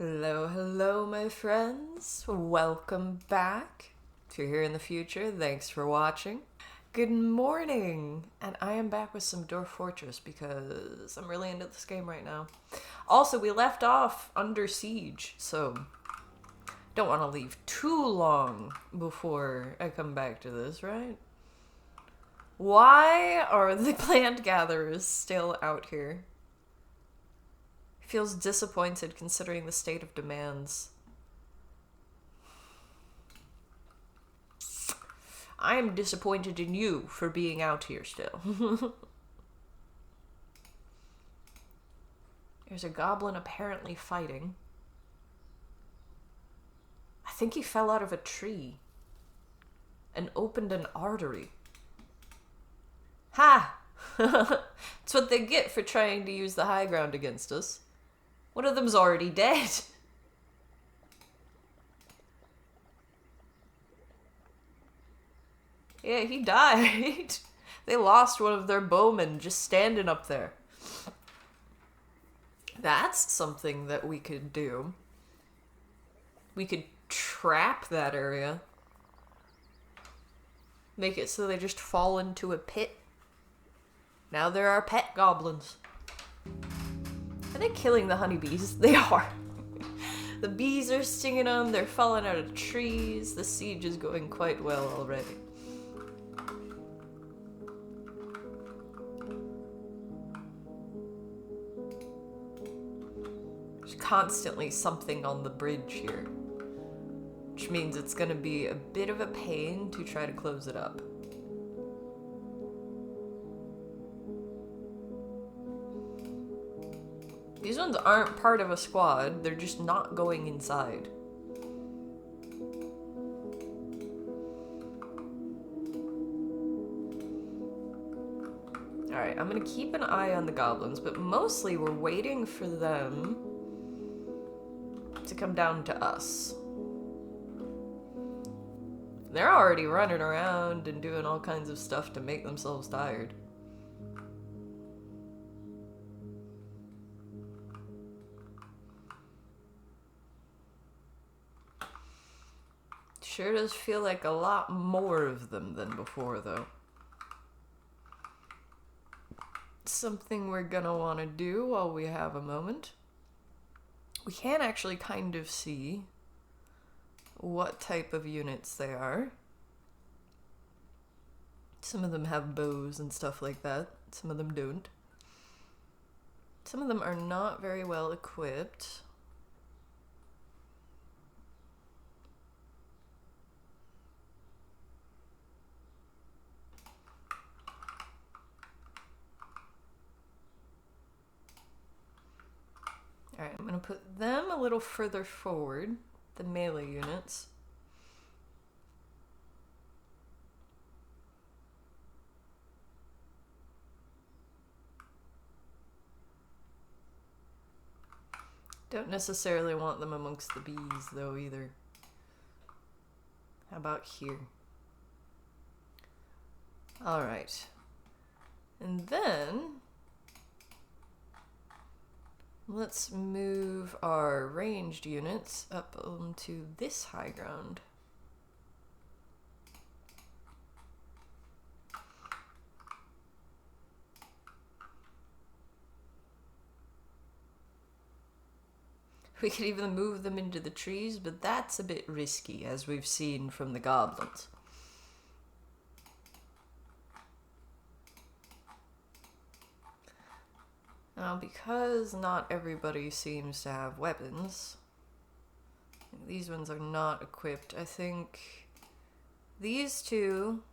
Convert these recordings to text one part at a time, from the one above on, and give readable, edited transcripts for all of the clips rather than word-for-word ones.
Hello, hello, my friends. Welcome back. If you're here in the future, thanks for watching. Good morning, and I am back with some Dwarf Fortress because I'm really into this game right now. Also, we left off under siege, so don't want to leave too long before I come back to this, right? Why are the plant gatherers still out here? Feels disappointed considering the state of demands. I am disappointed in you for being out here still. There's a goblin apparently fighting. I think he fell out of a tree and opened an artery. Ha! That's what they get for trying to use the high ground against us. One of them's already dead. Yeah, he died. They lost one of their bowmen just standing up there. That's something that we could do. We could trap that area. Make it so they just fall into a pit. Now there are pet goblins. Are they killing the honeybees? They are. The bees are stinging them, they're falling out of trees. The siege is going quite well already. There's constantly something on the bridge here, which means it's gonna be a bit of a pain to try to close it up. These ones aren't part of a squad, they're just not going inside. Alright, I'm gonna keep an eye on the goblins, but mostly we're waiting for them to come down to us. They're already running around and doing all kinds of stuff to make themselves tired. Sure does feel like a lot more of them than before, though. Something we're gonna want to do while we have a moment. We can actually kind of see what type of units they are. Some of them have bows and stuff like that. Some of them don't. Some of them are not very well equipped. Alright, I'm going to put them a little further forward, the melee units. Don't necessarily want them amongst the bees, though, either. How about here? Alright. And then let's move our ranged units up onto this high ground. We could even move them into the trees, but that's a bit risky, as we've seen from the goblins. Now, because not everybody seems to have weapons, these ones are not equipped. I think these two,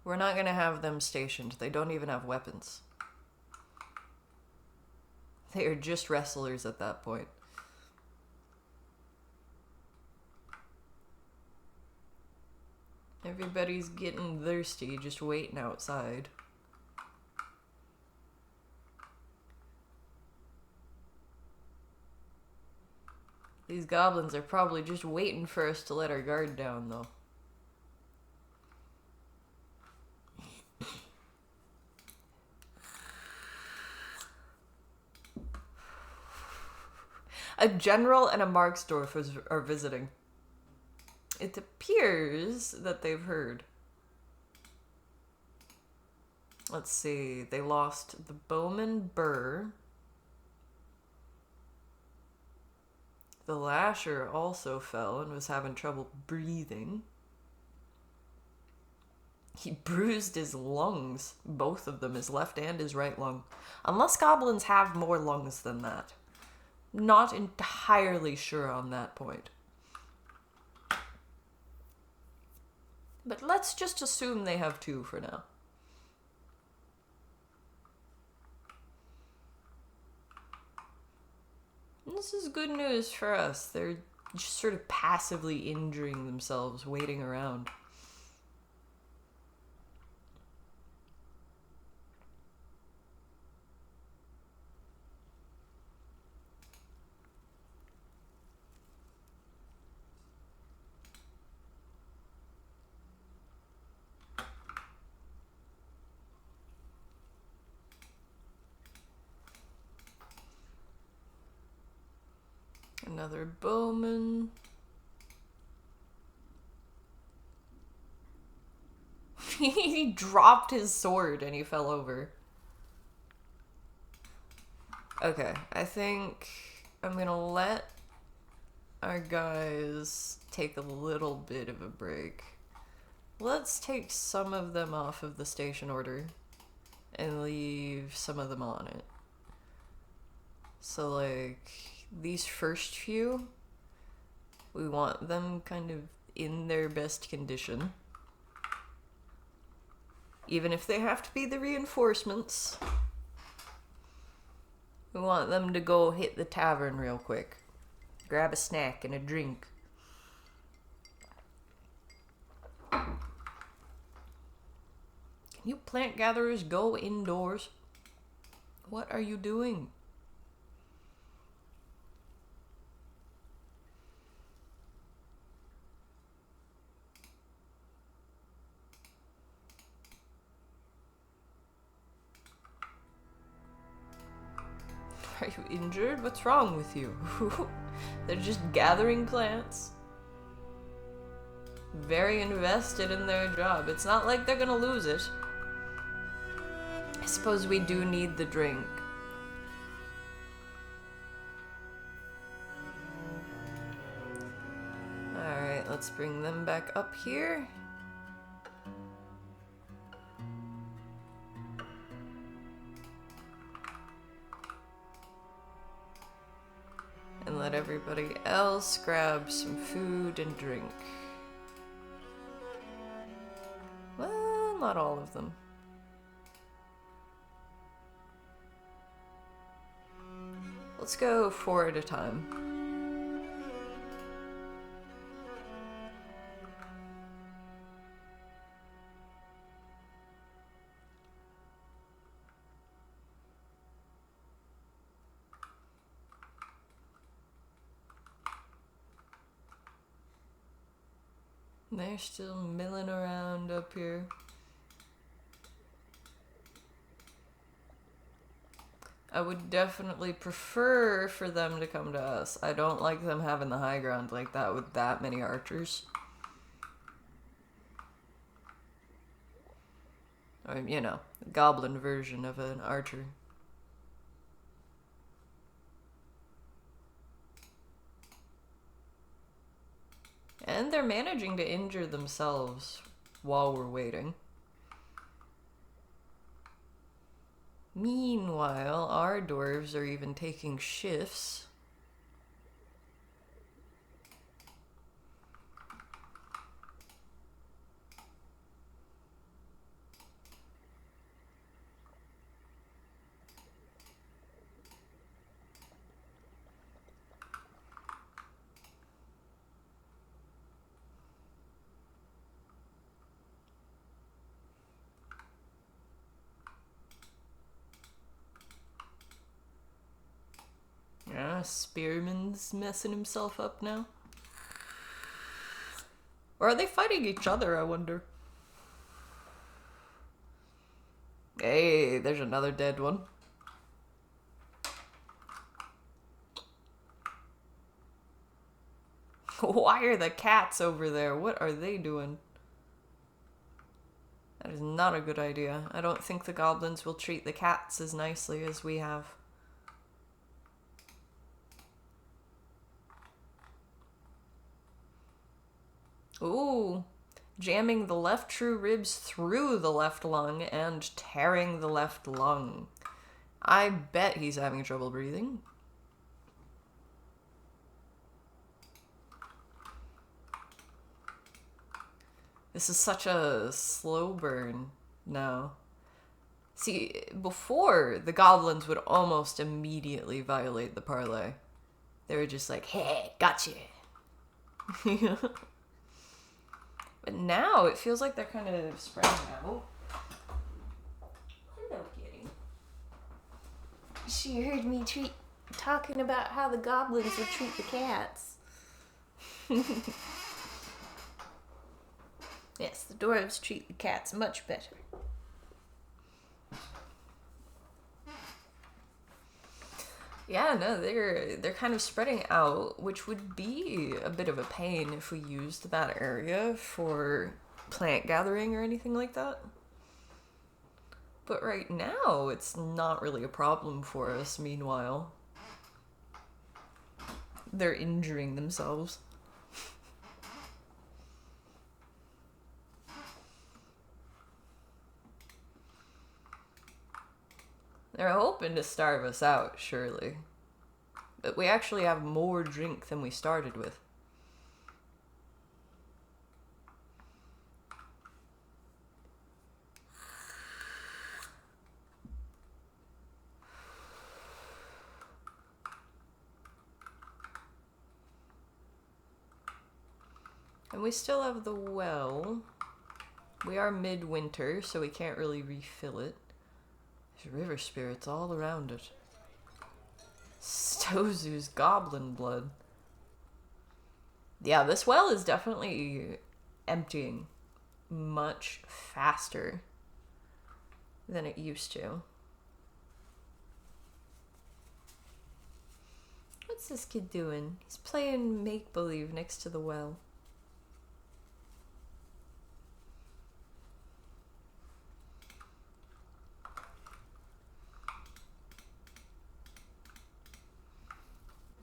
we're not going to have them stationed. They don't even have weapons. They are just wrestlers at that point. Everybody's getting thirsty, just waiting outside. These goblins are probably just waiting for us to let our guard down, though. A general and a Marksdorf are visiting. It appears that they've heard. Let's see. They lost the Bowman Burr. The Lasher also fell and was having trouble breathing. He bruised his lungs, both of them, his left and his right lung. Unless goblins have more lungs than that. Not entirely sure on that point. But let's just assume they have 2 for now. This is good news for us. They're just sort of passively injuring themselves, waiting around. Another Bowman. He dropped his sword and he fell over. Okay, I think I'm gonna let our guys take a little bit of a break. Let's take some of them off of the station order and leave some of them on it. So, like, these first few, we want them kind of in their best condition. Even if they have to be the reinforcements. We want them to go hit the tavern real quick. Grab a snack and a drink. Can you plant gatherers go indoors? What are you doing? Are you injured? What's wrong with you? They're just gathering plants. Very invested in their job. It's not like they're gonna lose it. I suppose we do need the drink. Alright, let's bring them back up here. And let everybody else grab some food and drink. Well, not all of them. Let's go 4 at a time. They're still milling around up here. I would definitely prefer for them to come to us. I don't like them having the high ground like that with that many archers. Or, you know, the goblin version of an archer. And they're managing to injure themselves while we're waiting. Meanwhile, our dwarves are even taking shifts. Yeah, Spearman's messing himself up now. Or are they fighting each other, I wonder? Hey, there's another dead one. Why are the cats over there? What are they doing? That is not a good idea. I don't think the goblins will treat the cats as nicely as we have. Ooh, jamming the left true ribs through the left lung and tearing the left lung. I bet he's having trouble breathing. This is such a slow burn now. See, before, the goblins would almost immediately violate the parlay. They were just like, hey, gotcha. But now it feels like they're kind of spreading out. Hello, kitty. She heard me talking about how the goblins would treat the cats. Yes, the dwarves treat the cats much better. Yeah, no, they're kind of spreading out, which would be a bit of a pain if we used that area for plant gathering or anything like that. But right now, it's not really a problem for us, meanwhile. They're injuring themselves. They're hoping to starve us out, surely. But we actually have more drink than we started with. And we still have the well. We are midwinter, so we can't really refill it. There's river spirits all around it. Stozu's goblin blood. Yeah, this well is definitely emptying much faster than it used to. What's this kid doing? He's playing make-believe next to the well.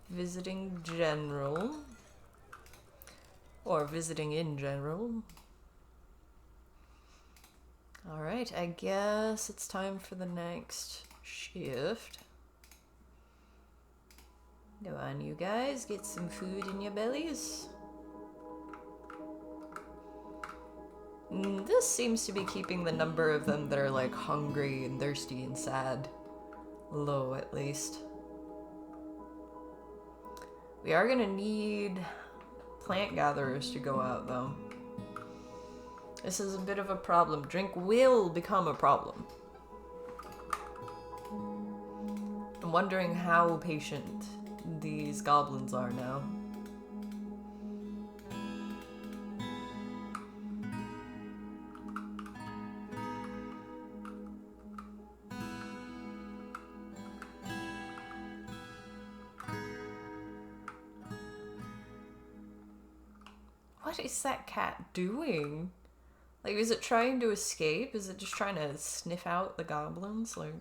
Visiting general. Or visiting in general. Alright, I guess it's time for the next shift. Go on, you guys. Get some food in your bellies. This seems to be keeping the number of them that are like hungry and thirsty and sad low, at least. We are gonna need plant gatherers to go out, though. This is a bit of a problem. Drink will become a problem. I'm wondering how patient these goblins are now. What is that cat doing? Like, is it trying to escape? Is it just trying to sniff out the goblins? Like,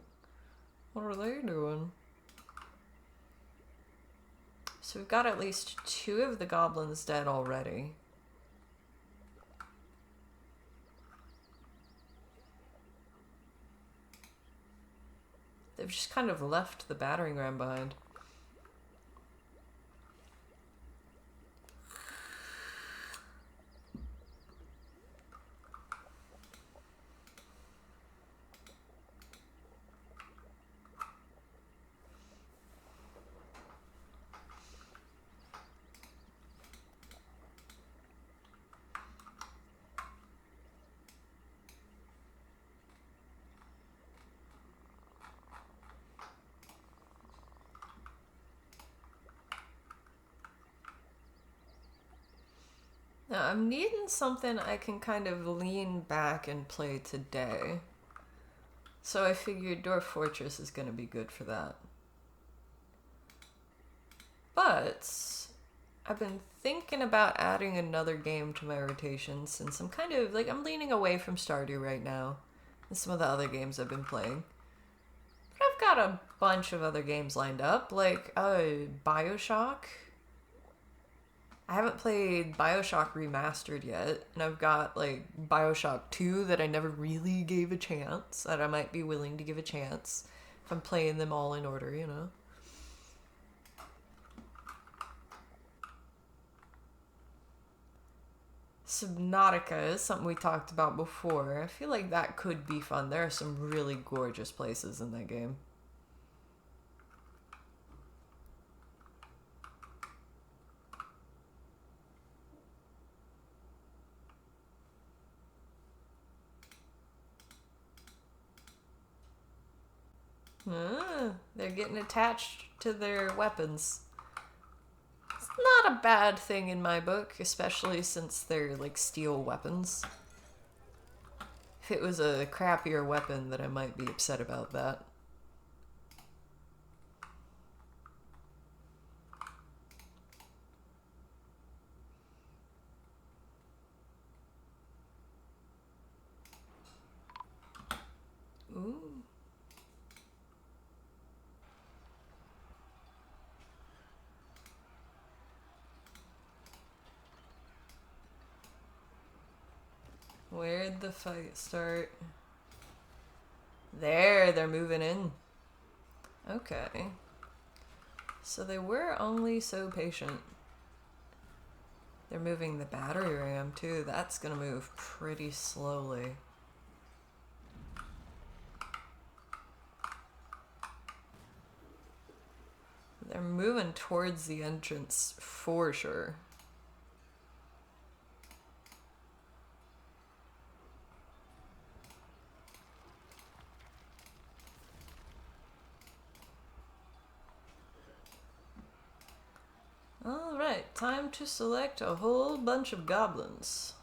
what are they doing? So we've got at least 2 of the goblins dead already. They've just kind of left the battering ram behind. Now, I'm needing something I can kind of lean back and play today. So I figured Dwarf Fortress is going to be good for that. But I've been thinking about adding another game to my rotation since I'm kind of, like, I'm leaning away from Stardew right now and some of the other games I've been playing. But I've got a bunch of other games lined up, like Bioshock. I haven't played Bioshock Remastered yet, and I've got, like, Bioshock 2 that I never really gave a chance, that I might be willing to give a chance if I'm playing them all in order, you know? Subnautica is something we talked about before. I feel like that could be fun. There are some really gorgeous places in that game. They're getting attached to their weapons. It's not a bad thing in my book, especially since they're, like, steel weapons. If it was a crappier weapon, then I might be upset about that. Ooh. Where'd the fight start? There, they're moving in. Okay. So they were only so patient. They're moving the battery ram too. That's gonna move pretty slowly. They're moving towards the entrance for sure. Alright, time to select a whole bunch of goblins.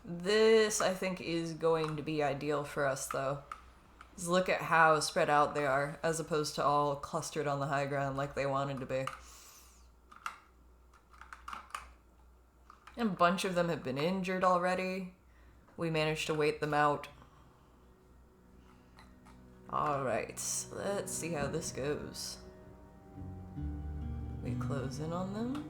This, I think, is going to be ideal for us, though. Just look at how spread out they are, as opposed to all clustered on the high ground like they wanted to be. And a bunch of them have been injured already. We managed to wait them out. Alright, let's see how this goes. We close in on them.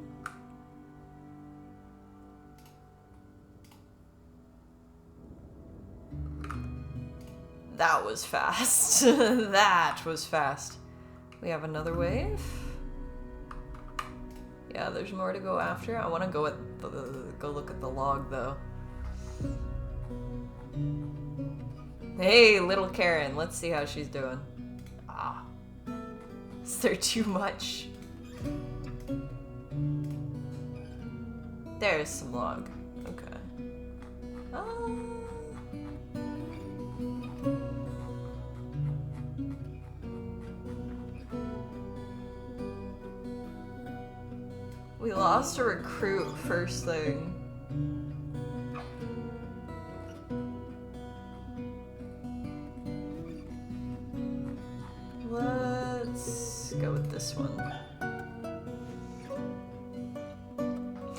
That was fast. That was fast. We have another wave. Yeah, there's more to go after. I want to go look at the log though. Hey, little Karen, let's see how she's doing. Ah, is there too much? There's some log. Okay. We lost a recruit first thing. Let's go with this one.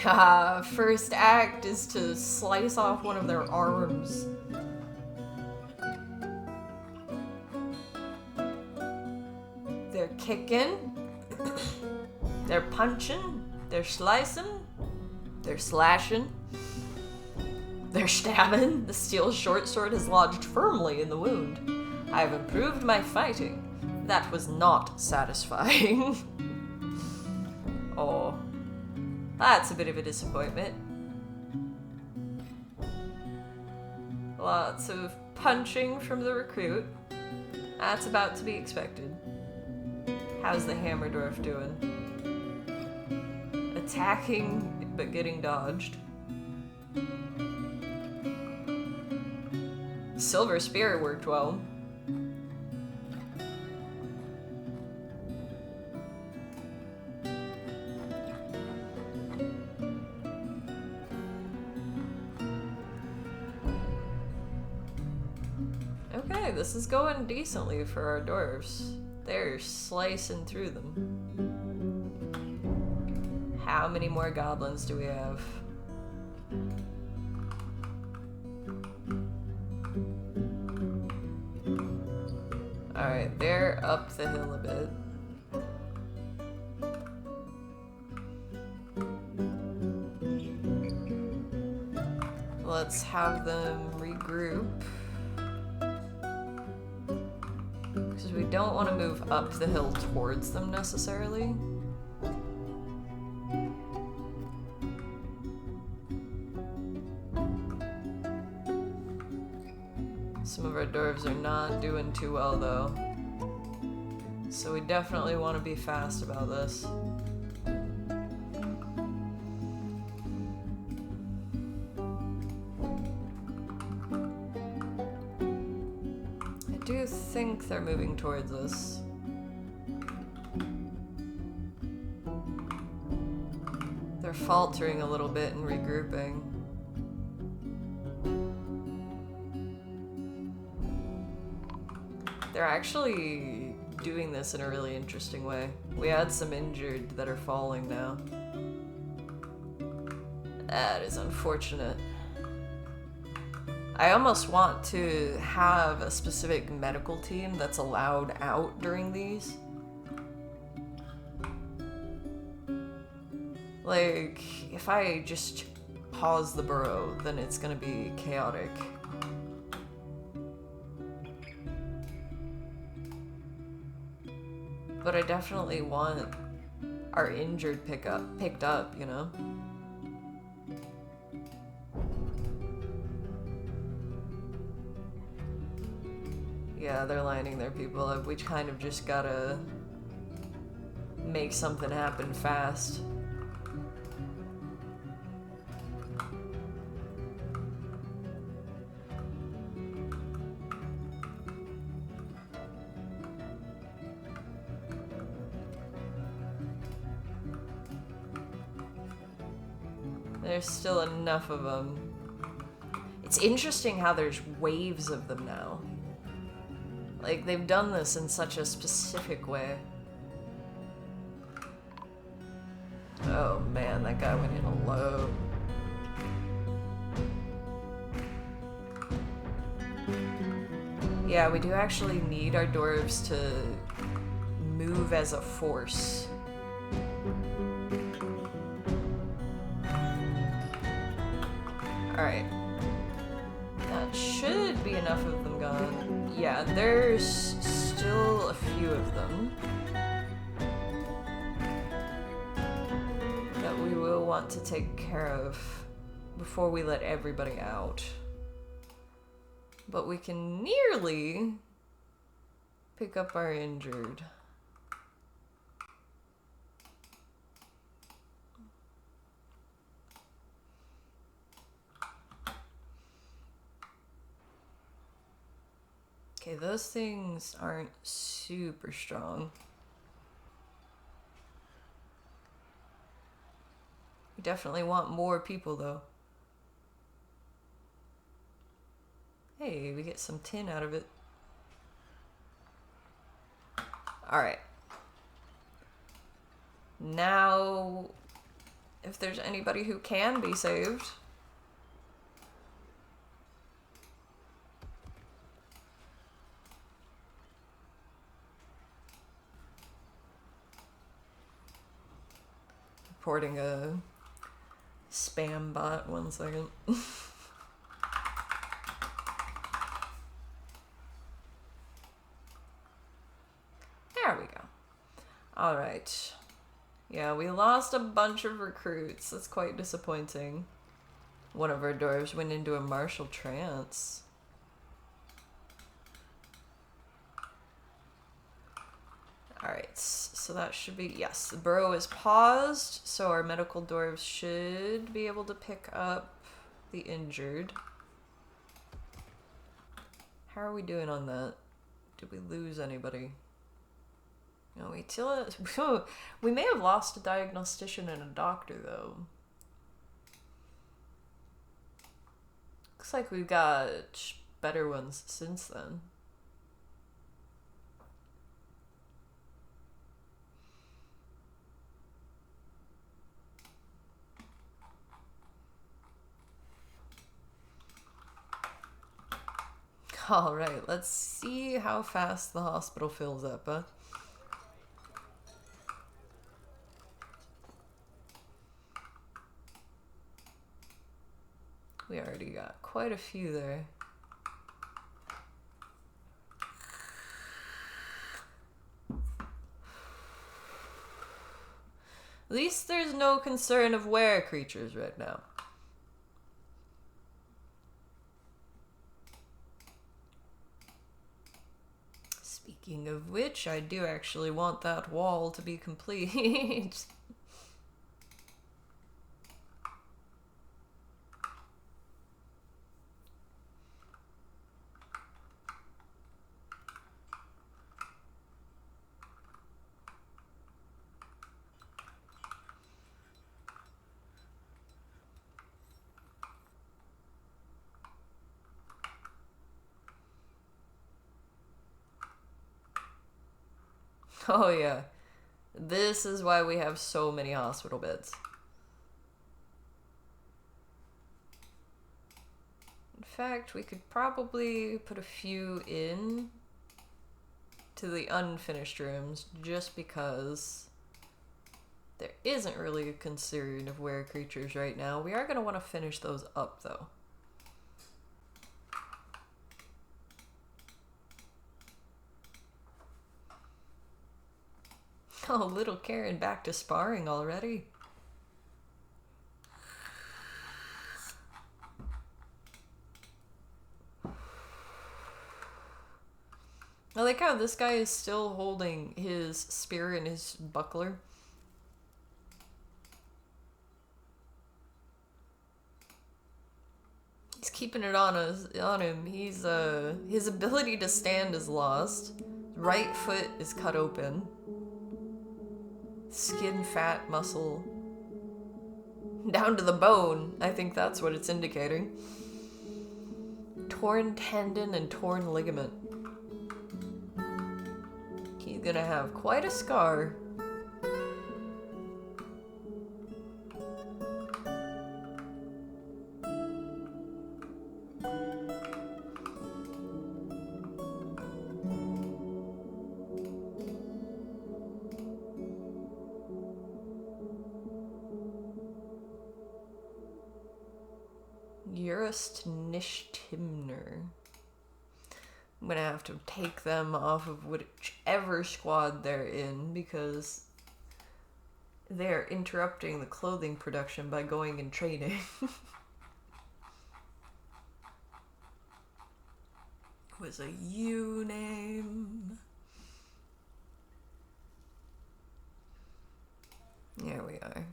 Haha, first act is to slice off one of their arms. They're kicking. They're punching. They're slicing. They're slashing. They're stabbing. The steel short sword has lodged firmly in the wound. I have improved my fighting. That was not satisfying. Oh, that's a bit of a disappointment. Lots of punching from the recruit. That's about to be expected. How's the hammer dwarf doing? Attacking, but getting dodged. Silver Spear worked well. Okay, this is going decently for our dwarves. They're slicing through them. How many more goblins do we have? Alright, they're up the hill a bit. Let's have them regroup. Because we don't want to move up the hill towards them necessarily. Some of our dwarves are not doing too well though. So we definitely want to be fast about this. I do think they're moving towards us. They're faltering a little bit and regrouping. They're actually doing this in a really interesting way. We had some injured that are falling now. That is unfortunate. I almost want to have a specific medical team that's allowed out during these. Like, if I just pause the burrow, then it's gonna be chaotic. But I definitely want our injured picked up, you know? Yeah, they're lining their people up. We kind of just gotta make something happen fast. There's still enough of them. It's interesting how there's waves of them now. Like, they've done this in such a specific way. Oh man, that guy went in a low. Yeah, we do actually need our dwarves to move as a force. Alright. That should be enough of them gone. Yeah, there's still a few of them that we will want to take care of before we let everybody out. But we can nearly pick up our injured. Okay, those things aren't super strong. We definitely want more people, though. Hey, we get some tin out of it. Alright. Now, if there's anybody who can be saved... Reporting a spam bot, 1 second. There we go. Alright. Yeah, we lost a bunch of recruits. That's quite disappointing. One of our dwarves went into a martial trance. Alright, so that should be... Yes, the burrow is paused, so our medical dwarves should be able to pick up the injured. How are we doing on that? Did we lose anybody? No, we may have lost a diagnostician and a doctor, though. Looks like we've got better ones since then. Alright, let's see how fast the hospital fills up, huh? We already got quite a few there. At least there's no concern of were creatures right now. Speaking of which, I do actually want that wall to be complete. Oh yeah, this is why we have so many hospital beds. In fact, we could probably put a few in to the unfinished rooms just because there isn't really a concern of were creatures right now. We are going to want to finish those up though. Oh, little Karen back to sparring already. I like how this guy is still holding his spear and his buckler. He's keeping it on him. He's his ability to stand is lost. Right foot is cut open. Skin, fat, muscle. Down to the bone. I think that's what it's indicating. Torn tendon and torn ligament. He's gonna have quite a scar. Timner. I'm gonna have to take them off of whichever squad they're in because they're interrupting the clothing production by going and training. It was a U name. There we are.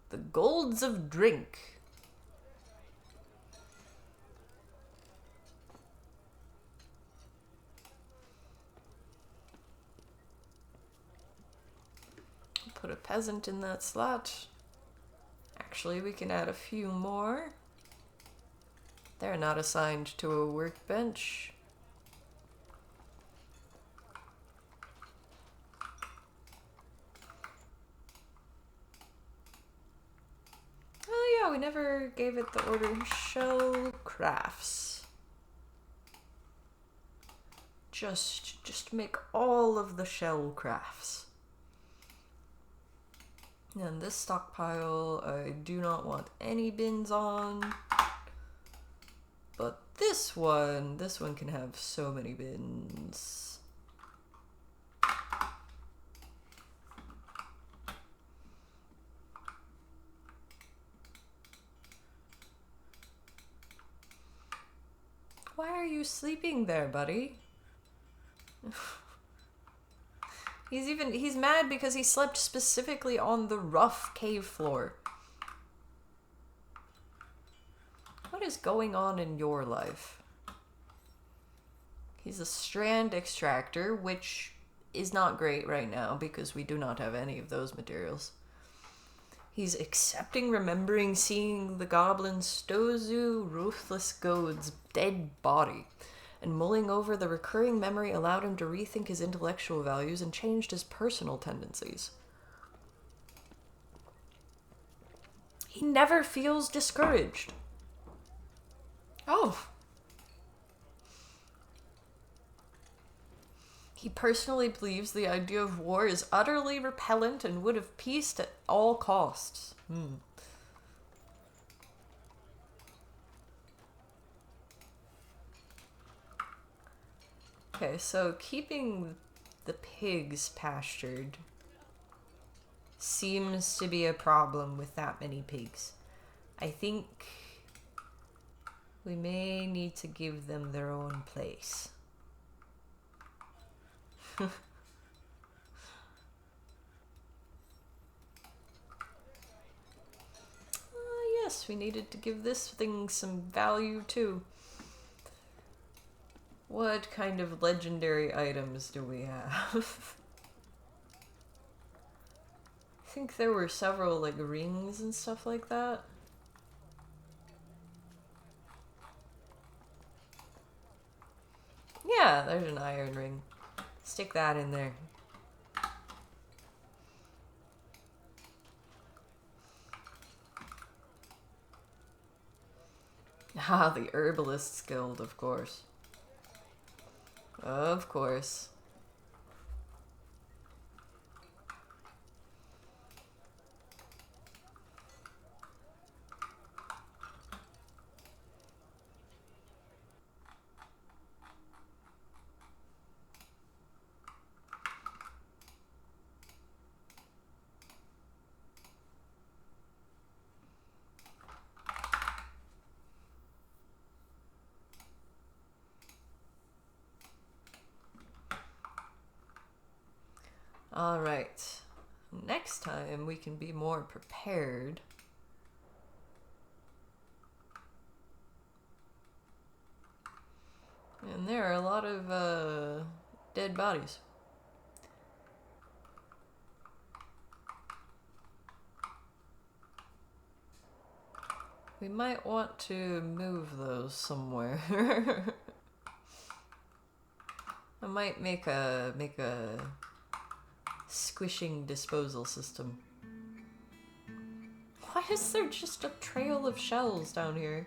The Golds of Drink. Put a peasant in that slot. Actually, we can add a few more. They're not assigned to a workbench. Oh yeah, we never gave it the order shell crafts. Just make all of the shell crafts. And this stockpile, I do not want any bins on. But this one can have so many bins. Why are you sleeping there, buddy? He's mad because he slept specifically on the rough cave floor. What is going on in your life? He's a strand extractor, which is not great right now because we do not have any of those materials. He's accepting, remembering, seeing the goblin Stozu Ruthless Goad's dead body. And mulling over the recurring memory allowed him to rethink his intellectual values and changed his personal tendencies. He never feels discouraged. Oh, He personally believes the idea of war is utterly repellent and would have peace at all costs. Okay, so keeping the pigs pastured seems to be a problem with that many pigs. I think we may need to give them their own place. Yes, we needed to give this thing some value too. What kind of legendary items do we have? I think there were several, like, rings and stuff like that. Yeah, there's an iron ring. Stick that in there. Ah, the Herbalist's Guild, of course. Of course. Alright. Next time we can be more prepared. And there are a lot of dead bodies. We might want to move those somewhere. I might make a squishing disposal system. Why is there just a trail of shells down here?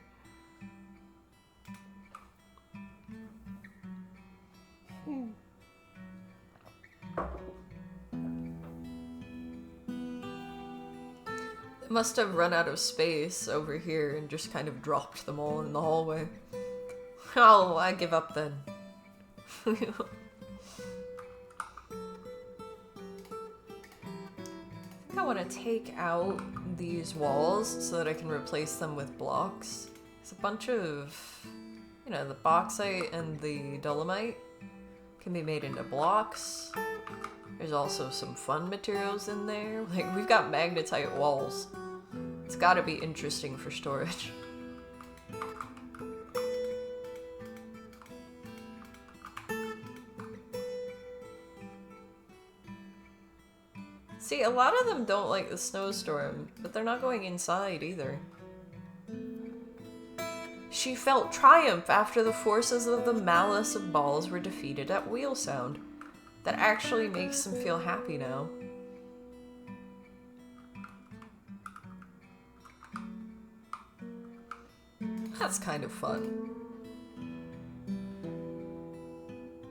They must have run out of space over here and just kind of dropped them all in the hallway. Oh, I give up then. I want to take out these walls so that I can replace them with blocks. It's a bunch of, you know, the bauxite and the dolomite can be made into blocks. There's also some fun materials in there. Like, we've got magnetite walls. It's gotta be interesting for storage. See, a lot of them don't like the snowstorm, but they're not going inside either. She felt triumph after the forces of the malice of balls were defeated at Wheel Sound. That actually makes them feel happy now. That's kind of fun.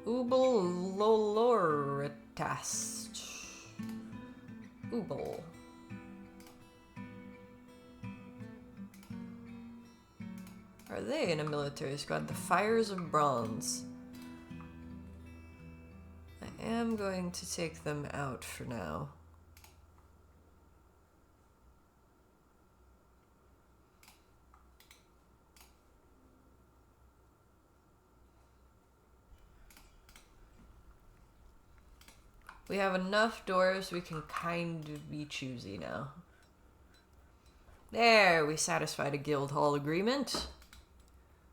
Ubeloloritast. Ubel. Are they in a military squad? The Fires of Bronze. I am going to take them out for now. We have enough doors, we can kind of be choosy now. There, we satisfied a guild hall agreement.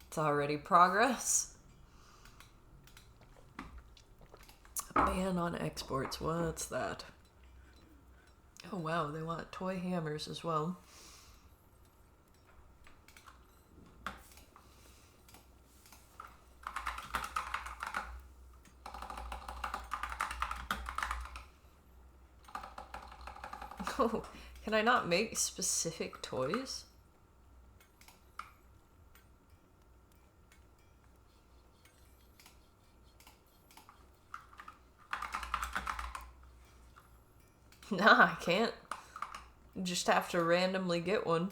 It's already progress. A ban on exports, what's that? Oh wow, they want toy hammers as well. Oh, can I not make specific toys? Nah, I can't. Just have to randomly get one.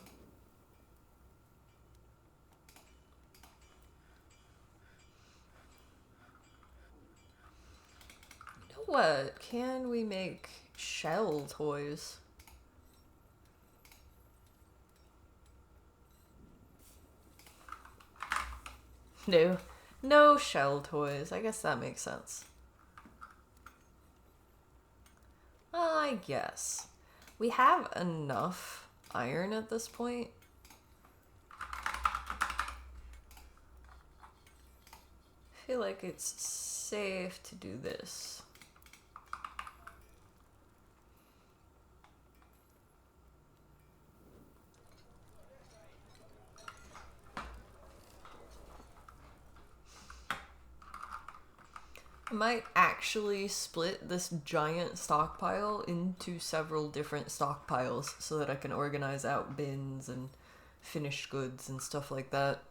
You know what? Can we make shell toys? No. No shell toys. I guess that makes sense. I guess. We have enough iron at this point. I feel like it's safe to do this. I might actually split this giant stockpile into several different stockpiles so that I can organize out bins and finished goods and stuff like that.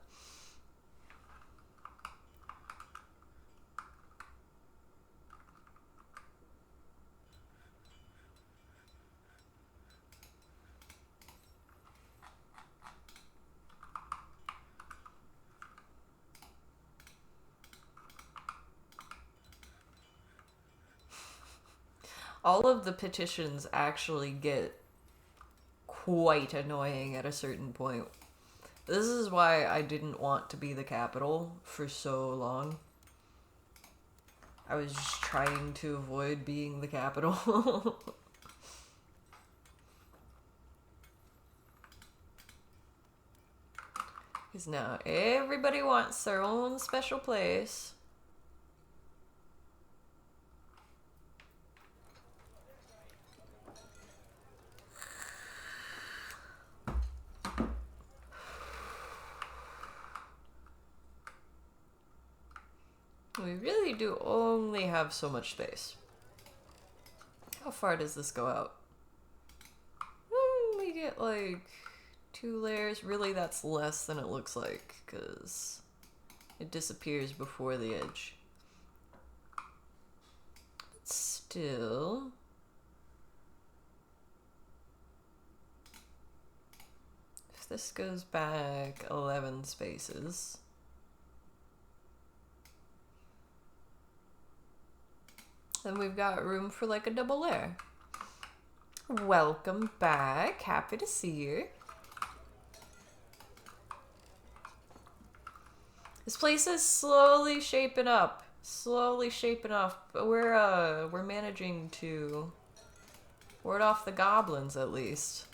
All of the petitions actually get quite annoying at a certain point. This is why I didn't want to be the capital for so long. I was just trying to avoid being the capital. Because now everybody wants their own special place. We really do only have so much space. How far does this go out? We get like 2 layers. Really, that's less than it looks like because it disappears before the edge. But still, if this goes back 11 spaces, then we've got room for like a double layer. Welcome back. Happy to see you. This place is slowly shaping up. Slowly shaping up. But we're managing to ward off the goblins at least.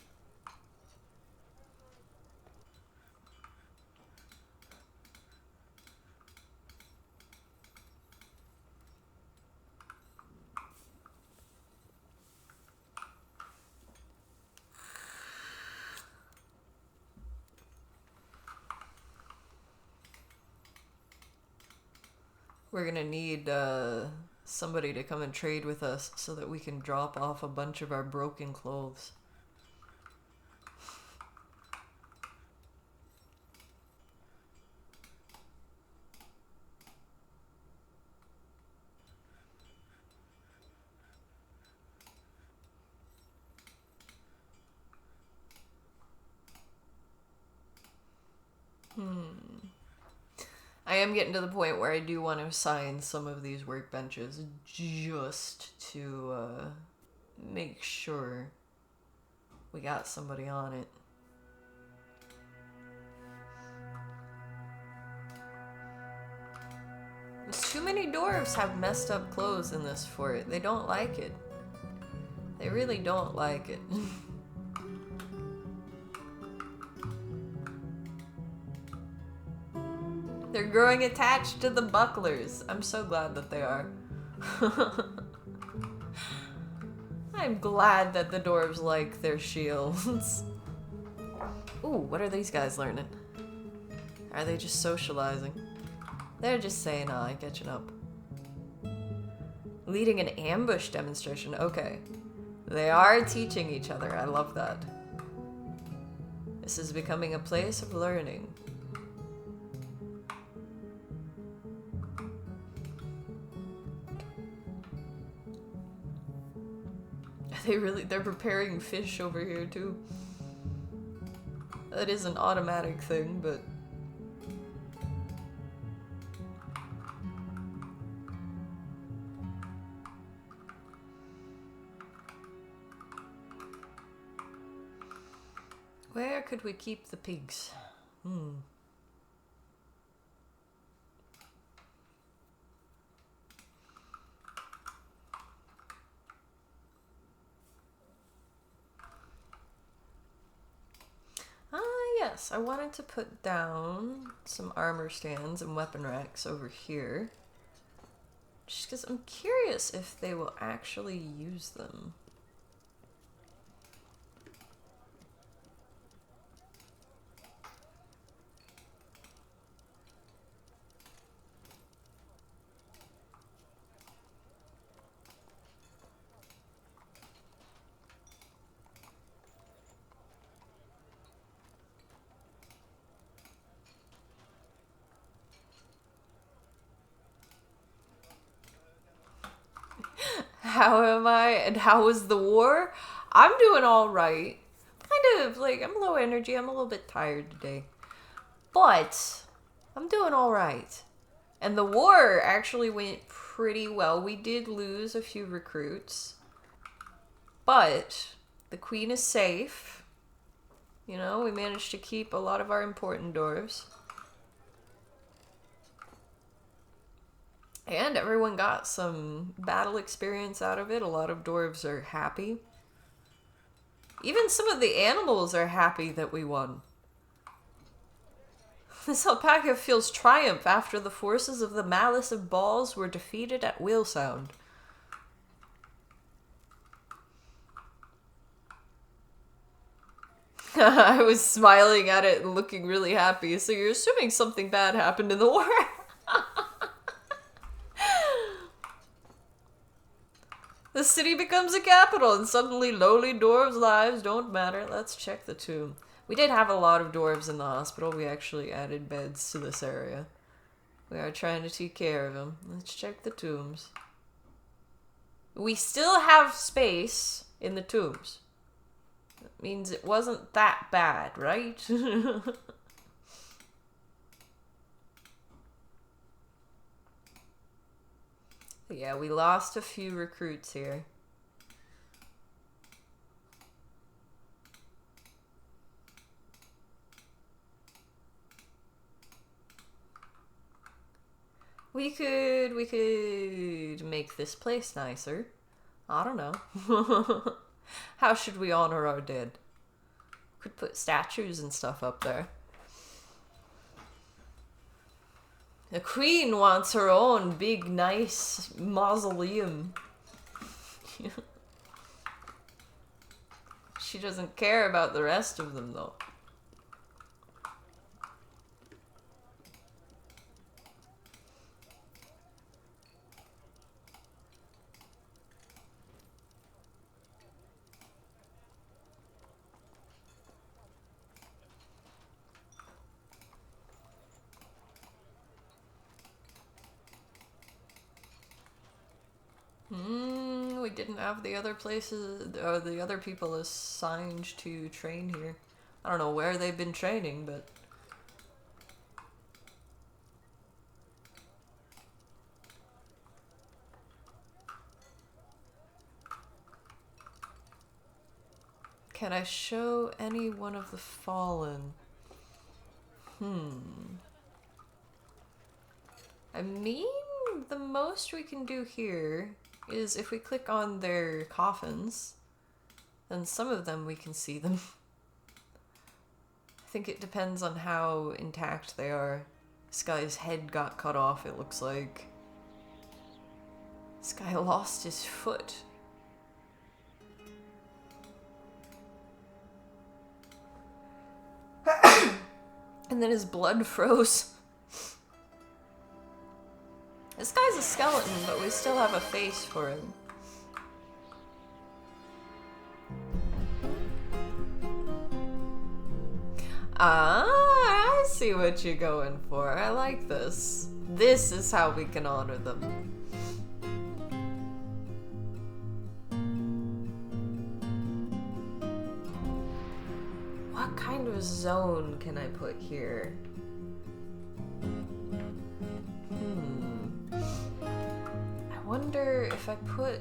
We're gonna need somebody to come and trade with us so that we can drop off a bunch of our broken clothes. I am getting to the point where I do want to assign some of these workbenches just to make sure we got somebody on it. Too many dwarves have messed up clothes in this fort. They don't like it. They really don't like it. They're growing attached to the bucklers. I'm so glad that they are. I'm glad that the dwarves like their shields. Ooh, what are these guys learning? Are they just socializing? They're just saying, catching up. Leading an ambush demonstration. Okay. They are teaching each other. I love that. This is becoming a place of learning. They're preparing fish over here too. That is an automatic thing, but... Where could we keep the pigs? Yes, I wanted to put down some armor stands and weapon racks over here. Just because I'm curious if they will actually use them. How am I and how was the war? I'm doing all right. Kind of like, I'm low energy. I'm a little bit tired today. But I'm doing all right. And the war actually went pretty well. We did lose a few recruits. But the queen is safe. You know, we managed to keep a lot of our important dwarves. And everyone got some battle experience out of it. A lot of dwarves are happy. Even some of the animals are happy that we won. This alpaca feels triumph after the forces of the Malice of Balls were defeated at Wheel Sound. I was smiling at it and looking really happy. So you're assuming something bad happened in the war? The city becomes a capital, and suddenly lowly dwarves' lives don't matter. Let's check the tomb. We did have a lot of dwarves in the hospital. We actually added beds to this area. We are trying to take care of them. Let's check the tombs. We still have space in the tombs. That means it wasn't that bad, right? Yeah, we lost a few recruits here. We could make this place nicer. I don't know. How should we honor our dead? Could put statues and stuff up there. The queen wants her own big, nice mausoleum. She doesn't care about the rest of them, though. We didn't have the other places, or the other people assigned to train here. I don't know where they've been training, but... Can I show any one of the fallen? I mean, the most we can do here is if we click on their coffins, then some of them we can see them. I think it depends on how intact they are. This guy's head got cut off, it looks like. This guy lost his foot. And then his blood froze. This guy's a skeleton, but we still have a face for him. Ah, I see what you're going for. I like this. This is how we can honor them. of zone can I put here? I wonder if I put...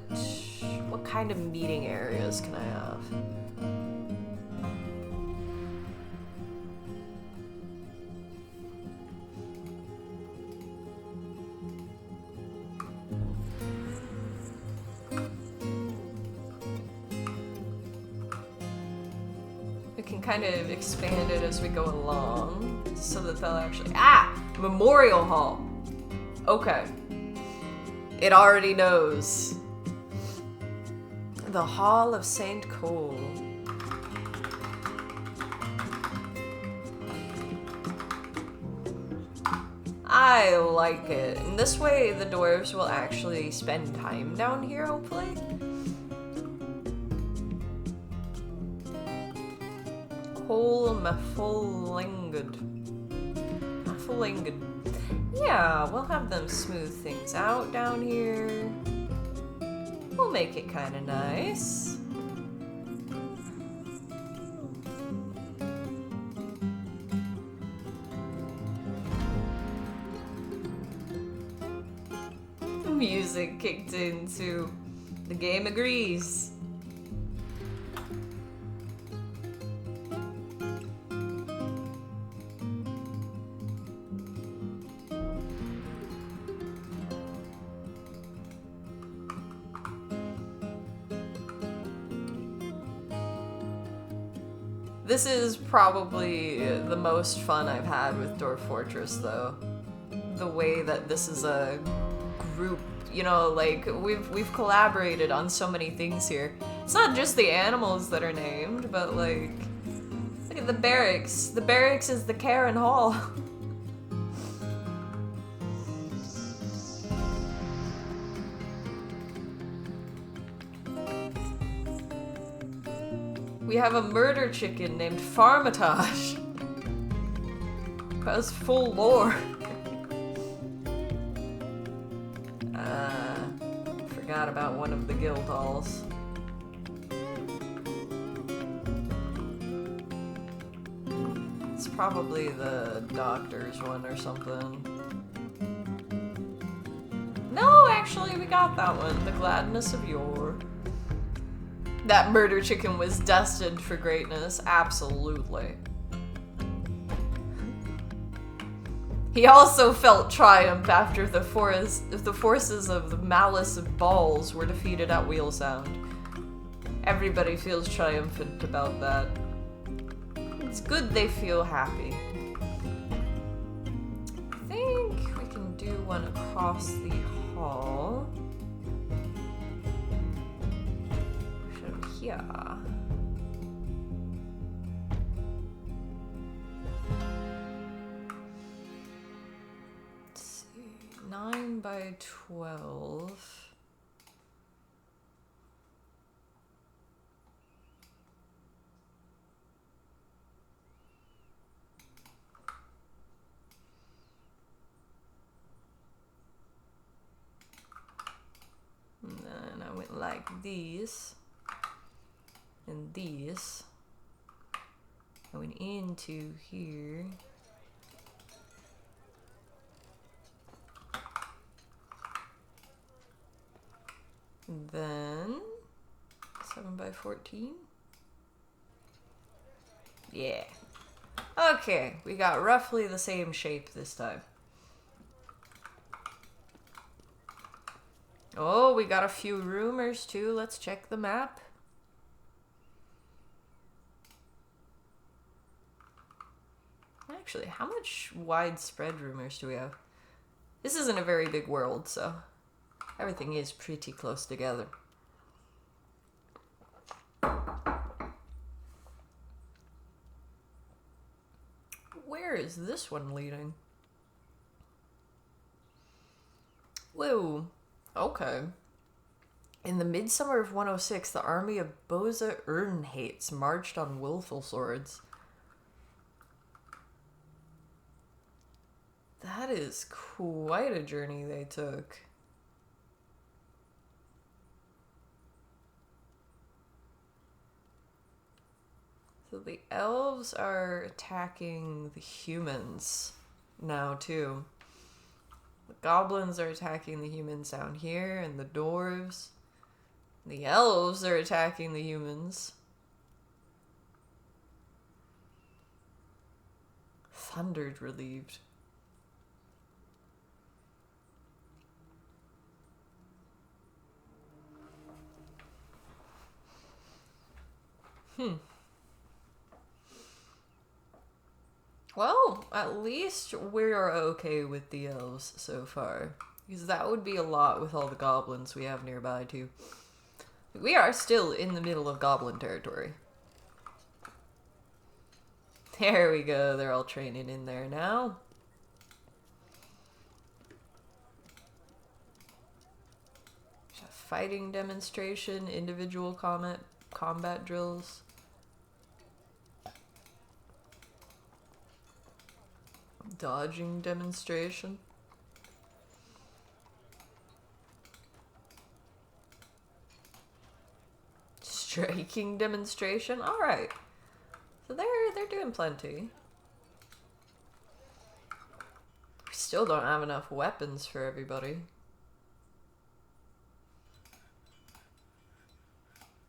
What kind of meeting areas can I have? We can kind of expand it as we go along so that they'll actually... Memorial Hall. Okay. It already knows. The Hall of St. Cole. I like it. And this way the dwarves will actually spend time down here, hopefully. Cole Maffolingud. Yeah, we'll have them smooth things out down here. We'll make it kind of nice. Music kicked in too. The game agrees. This is probably the most fun I've had with Dwarf Fortress, though. The way that this is a group, you know, like, we've collaborated on so many things here. It's not just the animals that are named, but, like, look at the barracks. The barracks is the Karen Hall. We have a murder chicken named Farmitage. Has full lore. Forgot about one of the guild halls. It's probably the doctor's one or something. No, actually, we got that one. The Gladness of Yore. That murder chicken was destined for greatness, absolutely. He also felt triumph after the forces of the Malice of Balls were defeated at Wheel Sound. Everybody feels triumphant about that. It's good they feel happy. I think we can do one across the hall. Yeah. Let's see. 9 by 12. And then I went like these. And these, I went into here. And then 7 by 14. Yeah. Okay, we got roughly the same shape this time. Oh, we got a few rumors too. Let's check the map. Actually, how much widespread rumors do we have? This isn't a very big world, so everything is pretty close together. Where is this one leading? Whoa. Okay. In the midsummer of 106, the army of Boza Ernhates marched on willful swords. That is quite a journey they took. So the elves are attacking the humans now, too. The goblins are attacking the humans down here, and the dwarves. The elves are attacking the humans. Thundered relieved. Well, at least we're okay with the elves so far. Because that would be a lot with all the goblins we have nearby, too. We are still in the middle of goblin territory. There we go, they're all training in there now. Fighting demonstration, individual combat drills. Dodging demonstration. Striking demonstration. All right. So they're doing plenty. We still don't have enough weapons for everybody.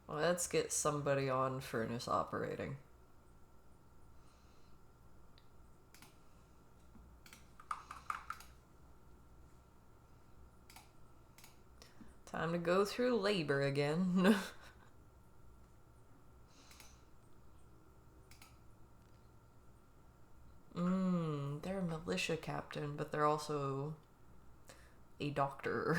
Well, let's get somebody on furnace operating. Time to go through labor again. They're a militia captain, but they're also a doctor.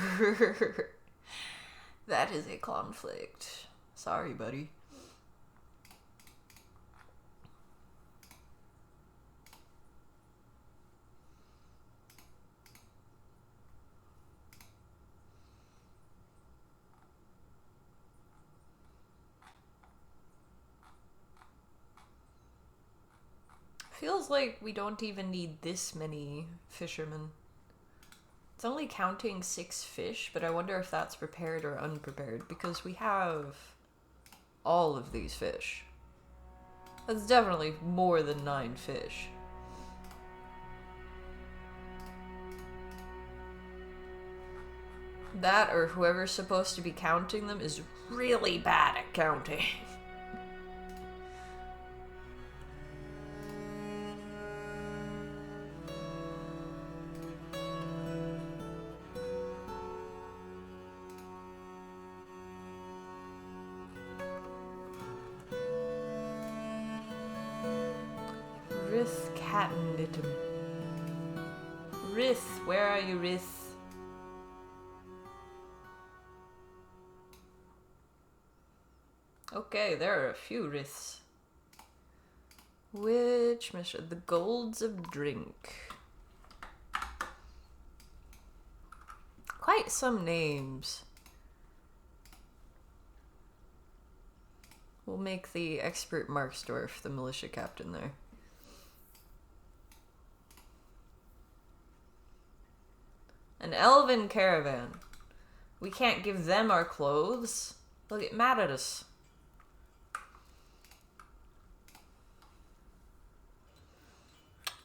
That is a conflict. Sorry, buddy. Feels like we don't even need this many fishermen. It's only counting 6 fish, but I wonder if that's prepared or unprepared, because we have all of these fish. That's definitely more than 9 fish. That, or whoever's supposed to be counting them, is really bad at counting. Rith Catnittum. Rith, where are you, Rith? Okay, there are a few Riths. Which mission? The Golds of Drink. Quite some names. We'll make the expert Marksdorf the militia captain there. An elven caravan. We can't give them our clothes. They'll get mad at us.